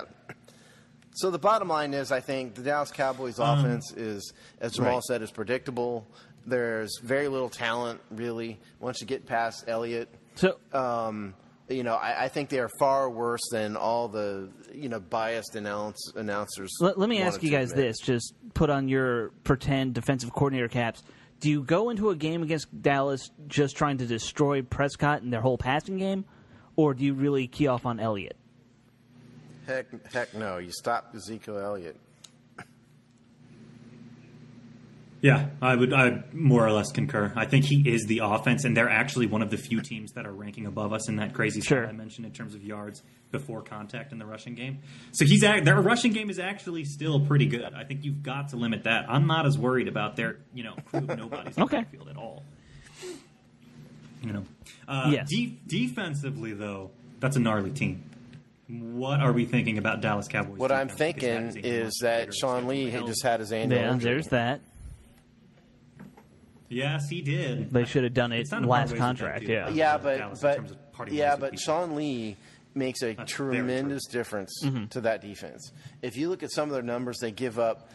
So the bottom line is, I think the Dallas Cowboys offense is, as Jamal said, is predictable. There's very little talent, really, once you get past Elliott. So, I think they are far worse than all the, biased announcers. Let me ask you guys this. Just put on your pretend defensive coordinator caps. Do you go into a game against Dallas just trying to destroy Prescott and their whole passing game, or do you really key off on Elliott? Heck no. You stop Ezekiel Elliott. Yeah, I more or less concur. I think he is the offense, and they're actually one of the few teams that are ranking above us in that crazy stat I mentioned in terms of yards before contact in the rushing game. So their rushing game is actually still pretty good. I think you've got to limit that. I'm not as worried about their crew of nobodies in the field at all. Yes. Defensively, though, that's a gnarly team. What are we thinking about Dallas Cowboys? What I'm thinking is that Sean Lee just had his annual injury. There's that. Yes, he did. They should have done it last contract. But Sean Lee makes a tremendous difference to that defense. If you look at some of their numbers, they give up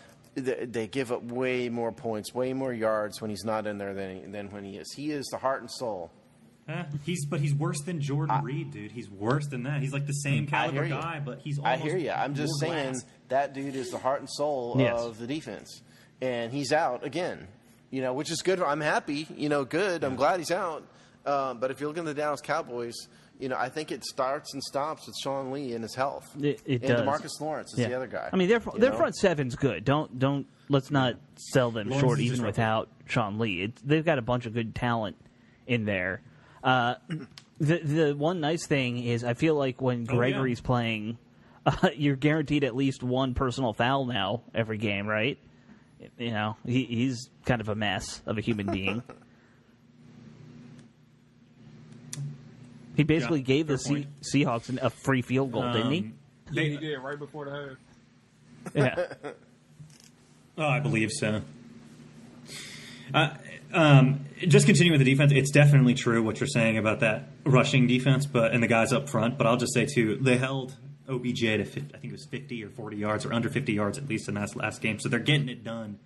way more points, way more yards when he's not in there than when he is. He is the heart and soul. He's worse than Jordan Reed, dude. He's worse than that. He's like the same caliber guy, but he's almost. I hear you. I'm just saying that dude is the heart and soul of the defense, and he's out again. Which is good. I'm happy. Good. I'm glad he's out. But if you're looking at the Dallas Cowboys, I think it starts and stops with Sean Lee and his health. It does. DeMarcus Lawrence is the other guy. I mean, their front seven's good. Let's not sell them short even without Sean Lee. They've got a bunch of good talent in there. The one nice thing is I feel like when Gregory's playing, you're guaranteed at least one personal foul now every game, right? He's kind of a mess of a human being. He basically gave the Seahawks a free field goal, didn't he? Yeah, he did right before the half. Yeah. I believe so. Just continuing with the defense, it's definitely true what you're saying about that rushing defense, and the guys up front. But I'll just say too, they held OBJ to 50, I think it was 50 or 40 yards, or under 50 yards at least in that last game. So they're getting it done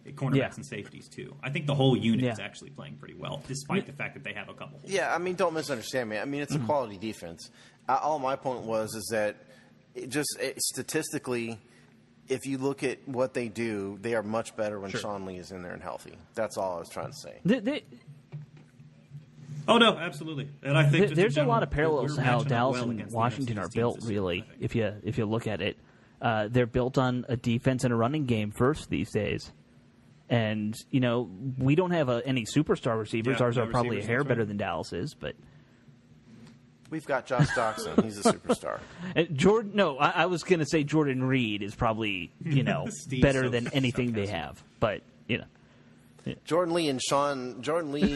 at cornerbacks and safeties too. I think the whole unit is actually playing pretty well, despite the fact that they have a couple. Yeah, I mean, don't misunderstand me. I mean, it's a quality defense. All my point is that statistically, if you look at what they do, they are much better when Sean Lee is in there and healthy. That's all I was trying to say. Oh no, absolutely. And I think there's a lot of parallels to how Dallas and Washington are built. Really, if you look at it, they're built on a defense and a running game first these days. And we don't have any superstar receivers. Ours are probably a hair better than Dallas is, but we've got Josh Doxson. He's a superstar. Jordan. No, I was going to say Jordan Reed is probably better than anything they have, but Jordan Reed and Sean Lee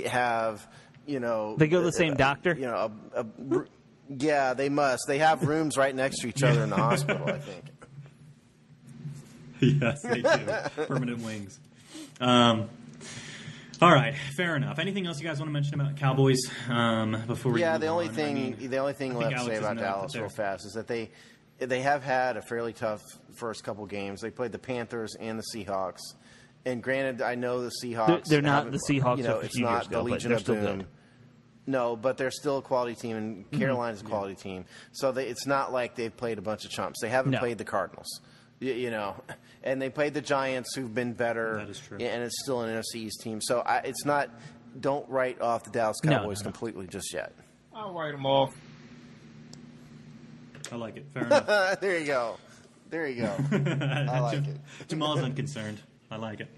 have, they go to the same doctor. Yeah, they must. They have rooms right next to each other in the hospital, I think. Yes, they do. Permanent wings. All right, fair enough. Anything else you guys want to mention about Cowboys before we? The only thing left to say about Dallas real fast is that they have had a fairly tough first couple games. They played the Panthers and the Seahawks. And granted, I know the Seahawks. They're not the Seahawks of a few years years ago, ago, but they're still good. No, but they're still a quality team, and Carolina's a quality team. So it's not like they've played a bunch of chumps. They haven't played the Cardinals, and they played the Giants, who've been better. That is true. And it's still an NFC East team. So it's not. Don't write off the Dallas Cowboys completely just yet. I'll write them off. I like it. Fair enough. There you go. I like it. Jamal's unconcerned. I like it.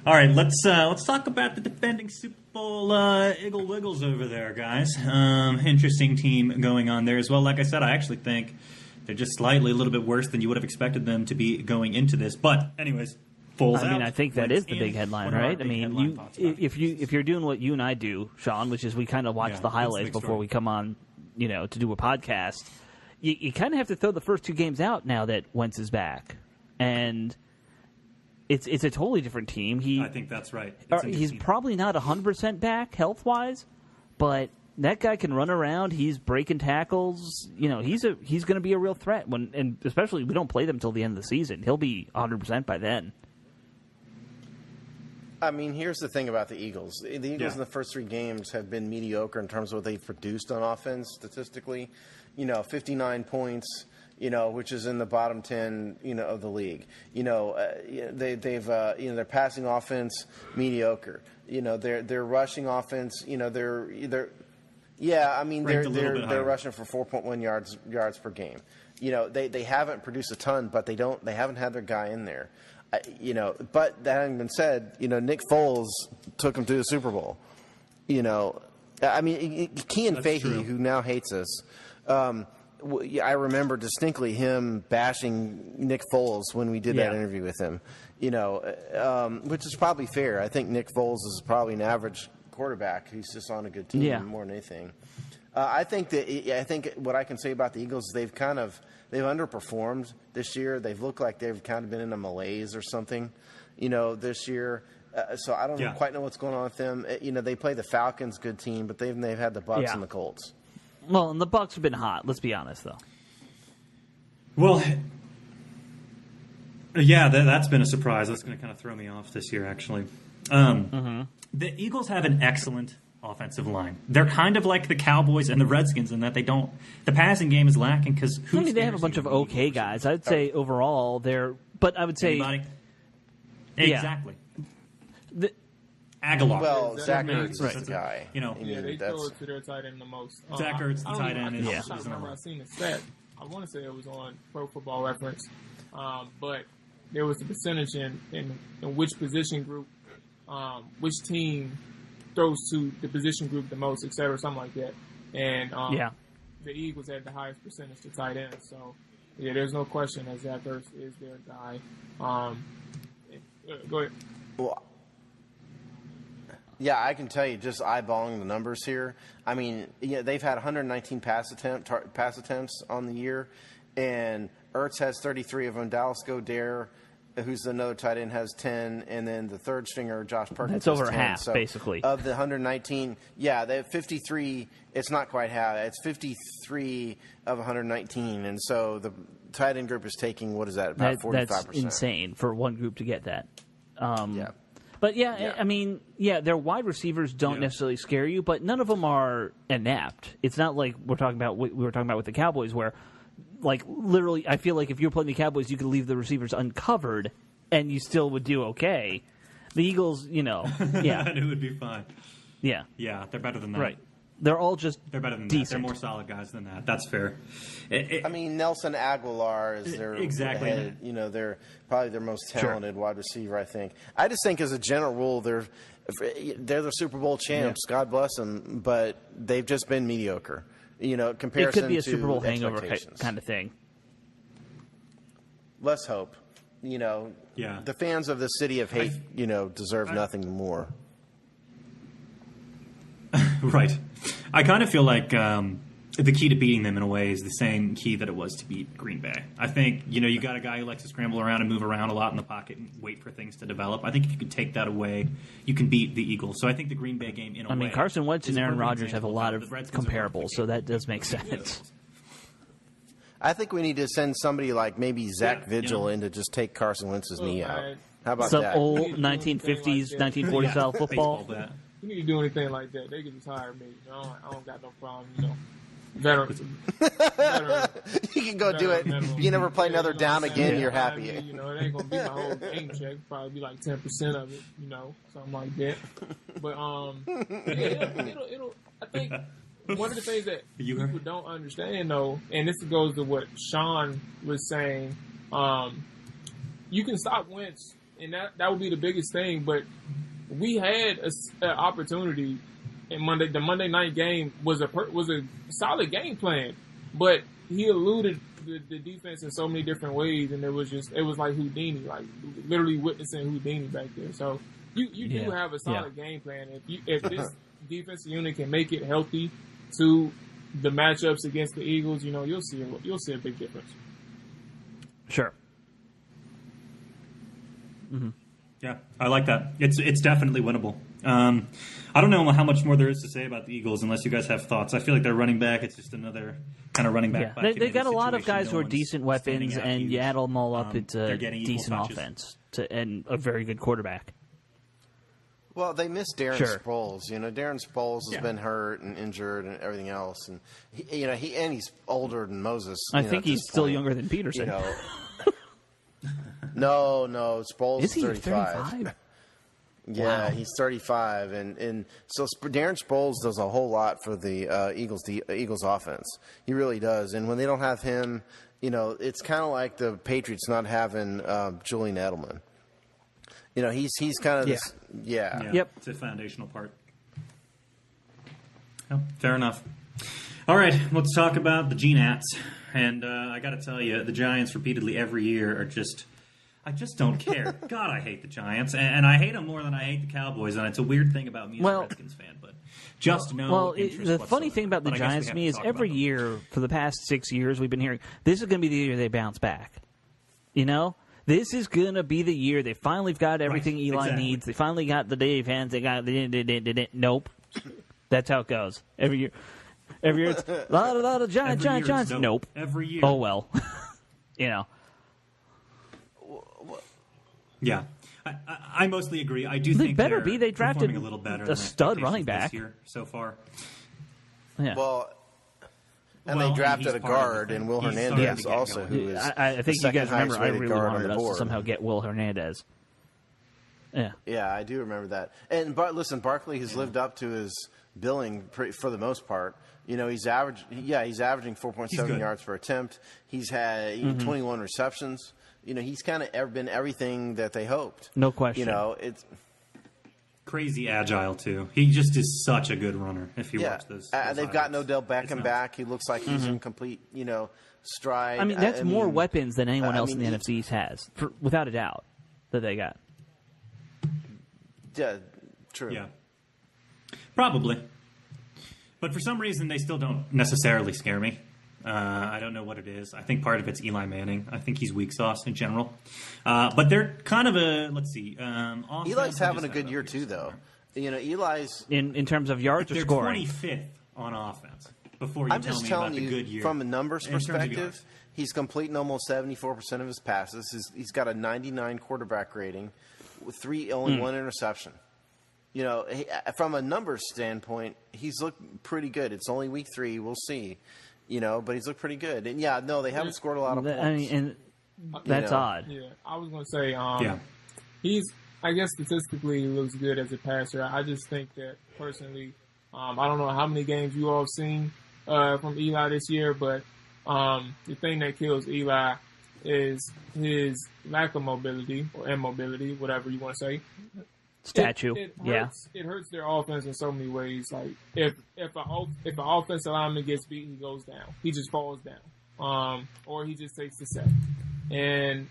All right, let's talk about the defending Super Bowl Eagle Wiggles over there, guys. Interesting team going on there as well. Like I said, I actually think they're just slightly a little bit worse than you would have expected them to be going into this. But anyways, I think that is the big headline, right? I mean, if you're doing what you and I do, Sean, which is we kind of watch the highlights before we come on, to do a podcast. You kind of have to throw the first two games out now that Wentz is back, and it's a totally different team. I think that's right. He's probably not 100% back health-wise, but that guy can run around. He's breaking tackles. He's going to be a real threat and especially we don't play them until the end of the season. He'll be 100% by then. I mean, here's the thing about the Eagles. The Eagles in the first three games have been mediocre in terms of what they've produced on offense statistically. 59 points, which is in the bottom 10, of the league. Their passing offense mediocre. Their rushing offense, they're Yeah, I mean they're higher. rushing for 4.1 yards per game. You know, they haven't produced a ton, but they haven't had their guy in there. You know, but that having been said, you know, Nick Foles took them to the Super Bowl. You know, I mean, Kean Fahey, who now hates us, I remember distinctly him bashing Nick Foles when we did that interview with him. You know, which is probably fair. I think Nick Foles is probably an average quarterback who's just on a good team more than anything. I think what I can say about the Eagles is they've underperformed this year. They've looked like they've kind of been in a malaise or something, you know, this year. So I don't quite know what's going on with them. You know, they play the Falcons, good team, but they've had the Bucs and the Colts. Well, and the Bucs have been hot. Let's be honest, though. Well, yeah, that's been a surprise. That's going to kind of throw me off this year, actually. The Eagles have an excellent offensive line. They're kind of like the Cowboys and the Redskins in that the passing game is lacking because they have a bunch of okay guys. I'd say overall but I would say anybody? Exactly. Aguilar. Well, Zach Ertz is the guy. You know, they throw it to their tight end the most. Zach Ertz, the tight end, I remember I seen the stat. I want to say it was on Pro Football Reference, but there was a percentage in which position group, which team throws to the position group the most, et cetera, something like that. And the Eagles had the highest percentage to tight end. So, yeah, there's no question that Zach Ertz is their guy. Go ahead. Well, yeah, I can tell you just eyeballing the numbers here. I mean, they've had 119 pass attempts on the year, and Ertz has 33 of them. Dallas Goedert, who's another tight end, has 10, and then the third stringer, Josh Perkins, that's over 10. half, so basically. Of the 119, they have 53. It's not quite half. It's 53 of 119, and so the tight end group is taking, what is that, about 45%. That's insane for one group to get that. But I mean, their wide receivers don't necessarily scare you, but none of them are inept. It's not like we were talking about with the Cowboys, where, like, literally, I feel like if you're playing the Cowboys, you could leave the receivers uncovered, and you still would do okay. The Eagles, it would be fine. Yeah, they're better than that. Right. They're all they're better than decent. That. They're more solid guys than that. That's fair. I mean, Nelson Aguilar is their head, they're probably their most talented wide receiver, I think. I just think as a general rule, they're the Super Bowl champs. Yeah. God bless them, but they've just been mediocre. Comparison it could be a to Super Bowl hangover kind of thing. Let's hope. The fans of the city of hate, deserve nothing more. Right. I kind of feel like the key to beating them in a way is the same key that it was to beat Green Bay. I think, you got a guy who likes to scramble around and move around a lot in the pocket and wait for things to develop. I think if you could take that away, you can beat the Eagles. So I think the Green Bay game in a way. I mean, Carson Wentz and Aaron Rodgers have a lot of comparables, so that does make sense. I think we need to send somebody like maybe Zach Vigil in to just take Carson Wentz's knee out. How about some that? Old 1950s, 1940s style football. You need to do anything like that, they can just hire me. I don't got no problem, Veterans. You can go do it. You never play another down again, you're happy. It ain't going to be my whole game check. Probably be like 10% of it, something like that. But, it'll I think one of the things that people don't understand, though, and this goes to what Sean was saying, you can stop Wentz, and that would be the biggest thing, but we had an opportunity in the Monday night game was a solid game plan, but he eluded the defense in so many different ways, and it was like Houdini, like literally witnessing Houdini back there. So you do have a solid game plan. If this defensive unit can make it healthy to the matchups against the Eagles, you'll see a big difference. Sure. Mm-hmm. Yeah, I like that. It's definitely winnable. I don't know how much more there is to say about the Eagles unless you guys have thoughts. I feel like their running back, it's just another kind of running back. Yeah. They got a lot of guys who are decent weapons, and you add them all up, it's a decent offense and a very good quarterback. Well, they miss Darren Sproles. Darren Sproles has been hurt and injured and everything else, and he's older than Moses. I think he's still younger than Yeah, Wow. he's 35, and so Darren Sproles does a whole lot for the Eagles offense. He really does. And when they don't have him, it's kind of like the Patriots not having Julian Edelman. He's kind of this. Yeah. Yep. It's a foundational part. Oh, fair enough. All right, let's talk about the G-Nats. And I got to tell you, the Giants repeatedly every year are just... I just don't care. God, I hate the Giants. And I hate them more than I hate the Cowboys. And it's a weird thing about me as a Redskins fan. But just no interest the whatsoever. funny thing about the Giants to me is every year for the past 6 years we've been hearing, this is going to be the year they bounce back. This is going to be the year they finally got everything Eli needs. They finally got the Dave hands. They got nope. That's how it goes. Every year it's a lot of Giants. Nope. Every year. Oh, well. Yeah. I mostly agree. I do think better be. They drafted a little better a stud running back this year so far. Yeah. Well, they drafted a guard in Will Hernandez also, who is I think you guys remember I really wanted us to board. somehow get Will Hernandez. Yeah. Yeah, I do remember that. And listen, Barkley has lived up to his billing for the most part. He's averaging 4.7 yards per attempt. He's had 21 receptions. He's kind of been everything that they hoped. No question. It's crazy agile too. He just is such a good runner. If you watch this, they've got Odell Beckham back. He looks like he's in complete, stride. I mean, that's more weapons than anyone else in the NFC East has, without a doubt, that they got. Yeah, true. Yeah, probably. But for some reason, they still don't necessarily scare me. I don't know what it is. I think part of it's Eli Manning. I think he's weak sauce in general. But they're kind of let's see. Eli's having a good year too, though. Eli's... In terms of yards or they're scoring? 25th on offense. Before you I'm tell just me telling about you, the good year. from a numbers perspective, he's completing almost 74% of his passes. He's got a 99 quarterback rating with only one interception. From a numbers standpoint, he's looked pretty good. It's only week 3. We'll see. But he's looked pretty good. And, they haven't scored a lot of points. I mean, and that's odd. Yeah, I was going to say, he's, I guess statistically, he looks good as a passer. I just think that, personally, I don't know how many games you all have seen from Eli this year, but the thing that kills Eli is his lack of mobility or immobility, whatever you want to say. Statue. It hurts their offense in so many ways. Like if an offensive lineman gets beat, he goes down. He just falls down, or he just takes the sack. And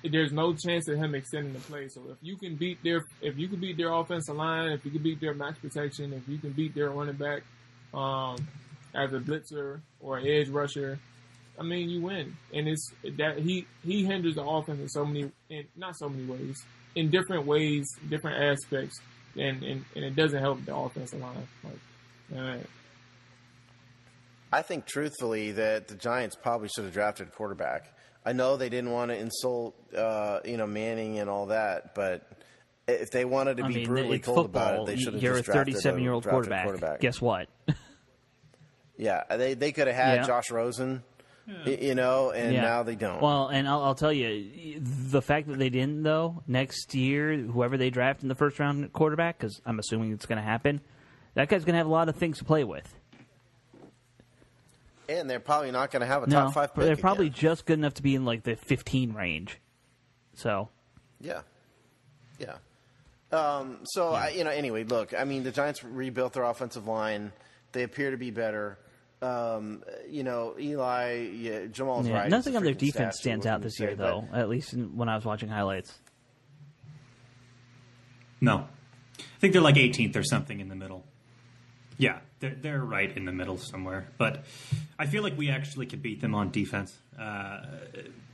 there's no chance of him extending the play. So if you can beat their offensive line, if you can beat their max protection, if you can beat their running back as a blitzer or an edge rusher, I mean, you win. And it's that he hinders the offense not so many ways. In different ways, different aspects, and it doesn't help the offensive line. I think, truthfully, that the Giants probably should have drafted a quarterback. I know they didn't want to insult, Manning and all that, but if they wanted to be brutally cold about it, they should have just drafted a 37-year-old quarterback. Guess what? Yeah, they could have had Josh Rosen. Now they don't. Well, and I'll tell you, the fact that they didn't, though, next year, whoever they draft in the first round quarterback, because I'm assuming it's going to happen, that guy's going to have a lot of things to play with. And they're probably not going to have a top 5 pick. They're probably again. just good enough to be in like the 15 range. So. Yeah. Anyway, look, I mean, the Giants rebuilt their offensive line. They appear to be better. Eli, Jamal's right. Nothing on their defense stands out this year, though, at least when I was watching highlights. No. I think they're like 18th or something in the middle. Yeah, they're right in the middle somewhere. But I feel like we actually could beat them on defense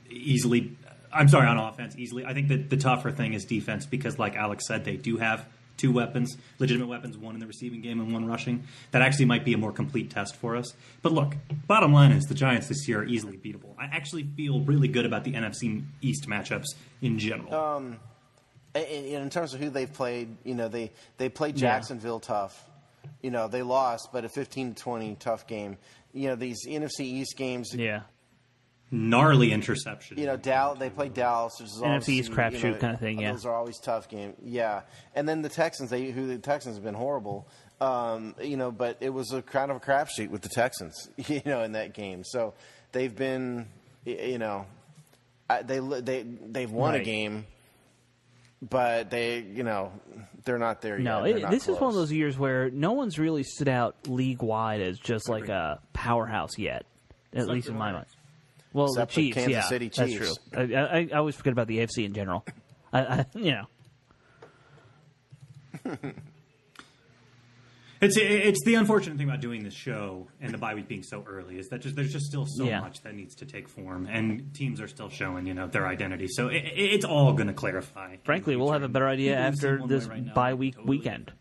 easily. I'm sorry, on offense easily. I think that the tougher thing is defense because, like Alex said, they do have 2 weapons, legitimate weapons, one in the receiving game and one rushing. That actually might be a more complete test for us. But look, bottom line is the Giants this year are easily beatable. I actually feel really good about the NFC East matchups in general. In terms of who they've played, they played Jacksonville tough. They lost, but a 15-20 tough game. These NFC East games. Yeah. gnarly interception. They played Dallas, which is NFC East crapshoot kind of thing. Yeah, those are always tough games. Yeah, and then the Texans, the Texans have been horrible. But it was a kind of a crapshoot with the Texans, in that game. So they've been, they've won a game, but they're not there yet. No, this is one of those years where no one's really stood out league-wide as just like a powerhouse yet, at least in my mind. Well, Except the Chiefs, Kansas City Chiefs. That's true. I always forget about the AFC in general. It's the unfortunate thing about doing this show and the bye week being so early is that there's just still so much that needs to take form, and teams are still showing their identity. So it's all going to clarify. Frankly, we'll have a better idea after this bye week weekend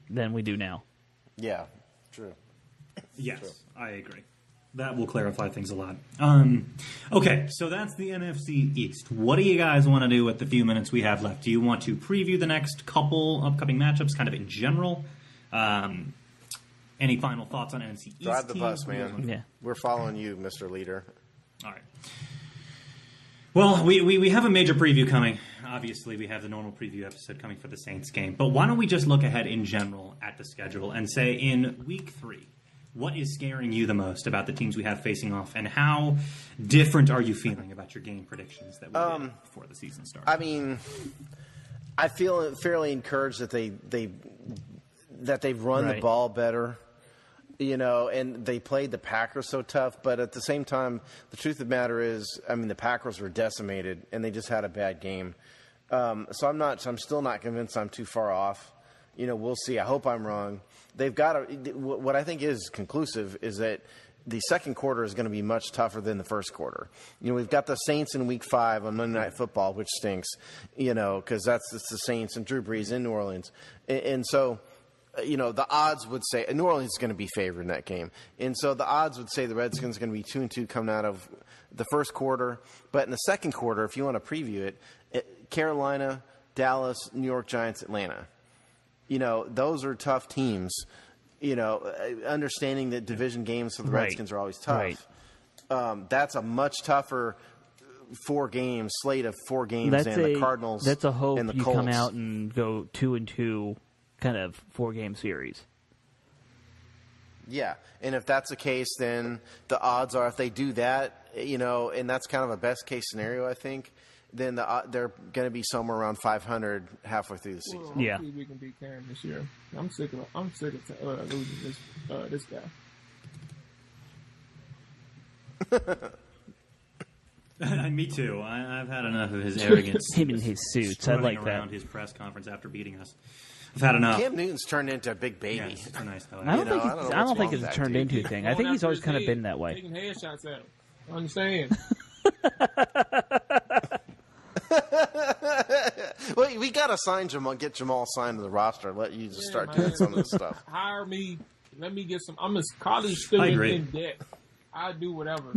than we do now. Yeah, true. Yes, true. I agree. That will clarify things a lot. Okay, so that's the NFC East. What do you guys want to do with the few minutes we have left? Do you want to preview the next couple upcoming matchups, kind of in general? Any final thoughts on NFC East? Drive the bus, man. Yeah. We're following you, Mr. Leader. All right. Well, we have a major preview coming. Obviously, we have the normal preview episode coming for the Saints game. But why don't we just look ahead in general at the schedule and say in Week 3, what is scaring you the most about the teams we have facing off, and how different are you feeling about your game predictions that we did before the season started? I mean, I feel fairly encouraged that they've run the ball better, and they played the Packers so tough. But at the same time, the truth of the matter is, the Packers were decimated, and they just had a bad game. So I'm still not convinced I'm too far off. We'll see. I hope I'm wrong. They've got what I think is conclusive is that the second quarter is going to be much tougher than the first quarter. We've got the Saints in Week 5 on Monday Night Football, which stinks, because it's the Saints and Drew Brees in New Orleans. And so, the odds would say New Orleans is going to be favored in that game. And so the odds would say the Redskins are going to be 2-2 coming out of the first quarter. But in the second quarter, if you want to preview it, Carolina, Dallas, New York Giants, Atlanta. Those are tough teams. Understanding that division games for the Redskins are always tough. Right. That's a much tougher slate of 4 games than the Cardinals. That's a hope and the you Colts. Come out and go 2-2, kind of 4-game series. Yeah, and if that's the case, then the odds are if they do that, and that's kind of a best case scenario, I think. Then they're going to be somewhere around 500 halfway through the season. Well, hopefully we can beat Cam this year. I'm sick of losing this guy. Me too. I've had enough of his arrogance. Him in his suits. I like that. Around his press conference after beating us. I've had enough. Cam Newton's turned into a big baby. Yes, it's a nice fellow. I don't think it's turned into a thing. I think he's always kind of been that way. Taking headshots at him. I understand. Well, we got to get Jamal signed to the roster and let you just start doing some of this stuff. Hire me. Let me get some. I'm a college student in debt. I'll do whatever.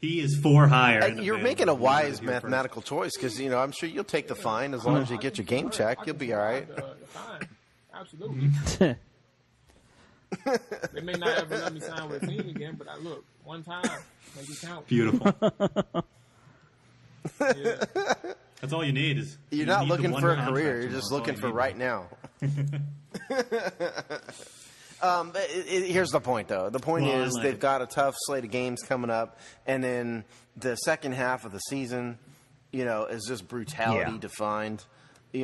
He is for hire. You're making a wise mathematical choice because, I'm sure you'll take the fine as long as you get your game check. You'll be all right. The fine. Absolutely. They may not ever let me sign with a team again, but look, one time, make it count. Beautiful. Yeah. That's all you need is. You're not looking for a career. You're just looking for right now. Here's the point, though. The point is they've got a tough slate of games coming up, and then the second half of the season, is just brutality defined. 4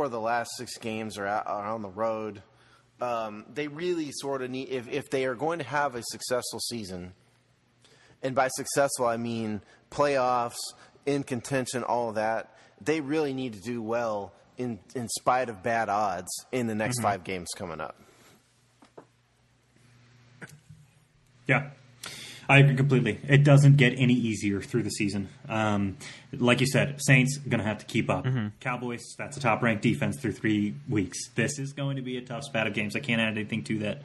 of the last 6 games are on the road. They really sort of need, if they are going to have a successful season, and by successful I mean playoffs, in contention, all of that, they really need to do well in spite of bad odds in the next 5 games coming up. Yeah. I agree completely. It doesn't get any easier through the season. Like you said, Saints going to have to keep up. Mm-hmm. Cowboys, that's a top-ranked defense through 3 weeks. This is going to be a tough spat of games. I can't add anything to that.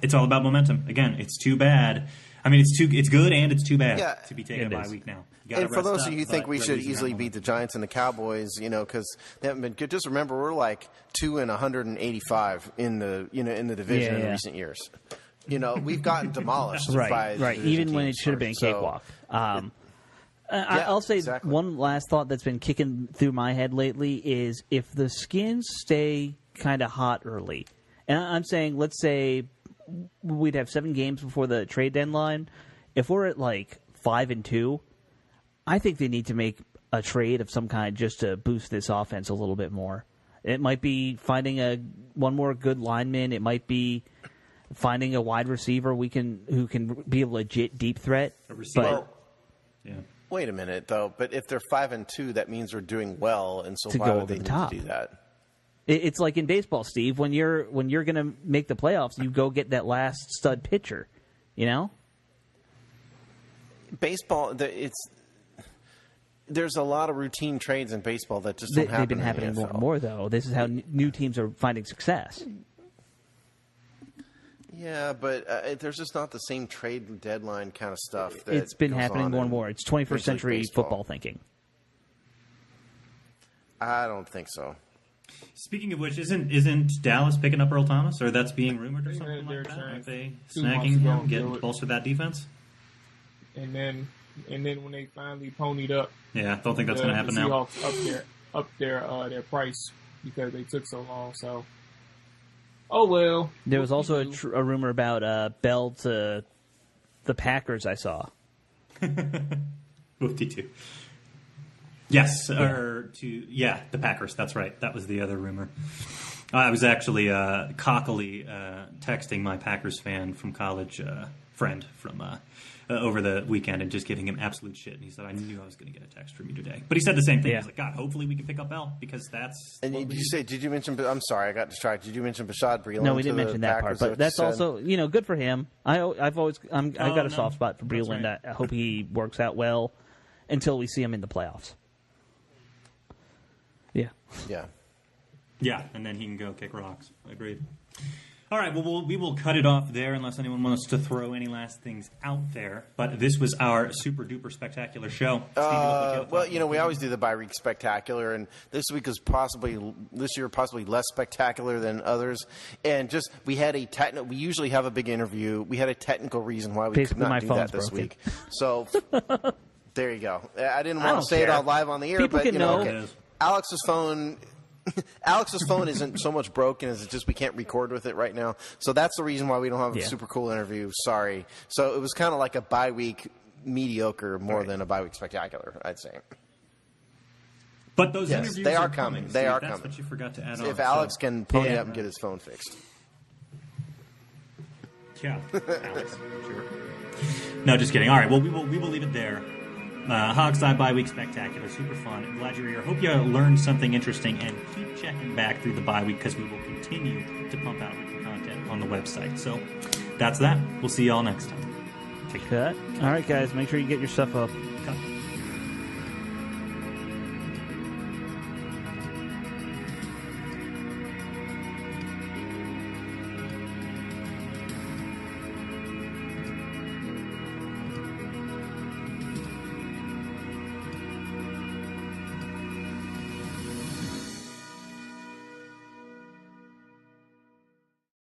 It's all about momentum. Again, it's too bad. I mean, it's good and it's too bad to be taken by a week now. And for those of you who think we should easily beat the Giants and the Cowboys, because they haven't been good, just remember we're like 2-185 in the division in recent years. We've gotten demolished. Right. Even when it should have been a cakewalk. I'll say one last thought that's been kicking through my head lately is if the Skins stay kind of hot early, and I'm saying, let's say we'd have 7 games before the trade deadline. If we're at like 5-2, I think they need to make a trade of some kind just to boost this offense a little bit more. It might be finding one more good lineman. It might be finding a wide receiver who can be a legit deep threat. A receiver. Wait a minute, though. But if they're 5-2, that means they're doing well, and so why would they need to do that? It's like in baseball, Steve. When you're going to make the playoffs, you go get that last stud pitcher. Baseball, there's a lot of routine trades in baseball that just don't happen. They've been happening more and more, though. This is how new teams are finding success. Yeah, but there's just not the same trade deadline kind of stuff. It's been happening more and more. It's 21st century football thinking. I don't think so. Speaking of which, isn't Dallas picking up Earl Thomas, or that's being rumored or something like that? Aren't they snagging him, getting bolster that defense? And then when they finally ponied up, I don't think that's going to happen the now. Seahawks up their price because they took so long. So, oh well. There was also a rumor about Bell to the Packers. I saw. 52. Yes, the Packers. That's right. That was the other rumor. I was actually cockily texting my Packers fan from college friend from over the weekend and just giving him absolute shit. And he said, I knew I was going to get a text from you today. But he said the same thing. He's like, God, hopefully we can pick up Bell because that's... And did you mention... I'm sorry, I got distracted. Did you mention Bashad Breeland? No, we didn't mention that part. But that's also, good for him. I've got a soft spot for Breeland. Right. I hope he works out well until we see him in the playoffs. Yeah, and then he can go kick rocks. Agreed. All right, well, we will cut it off there unless anyone wants to throw any last things out there. But this was our super-duper spectacular show. Steve, we always do the bye-week spectacular, and this year possibly less spectacular than others. And just, we usually have a big interview. We had a technical reason why we could not do that this week. So, there you go. I didn't want to say it all live on the air, People but, can know. Okay. Alex's phone isn't so much broken as it's just we can't record with it right now. So that's the reason why we don't have a super cool interview. Sorry. So it was kind of like a bye-week mediocre more than a bye-week spectacular, I'd say. But those interviews they are coming. They are coming. That's what you forgot to add on. If Alex can pony up and get his phone fixed. Yeah, Alex. Sure. No, just kidding. All right, well, we will leave it there. Hogseye Bye Week Spectacular, super fun. I'm glad you're here. Hope you learned something interesting, and keep checking back through the bye week because we will continue to pump out written content on the website. So that's that. We'll see you all next time. Take that. All right, guys, make sure you get your stuff up. Cut.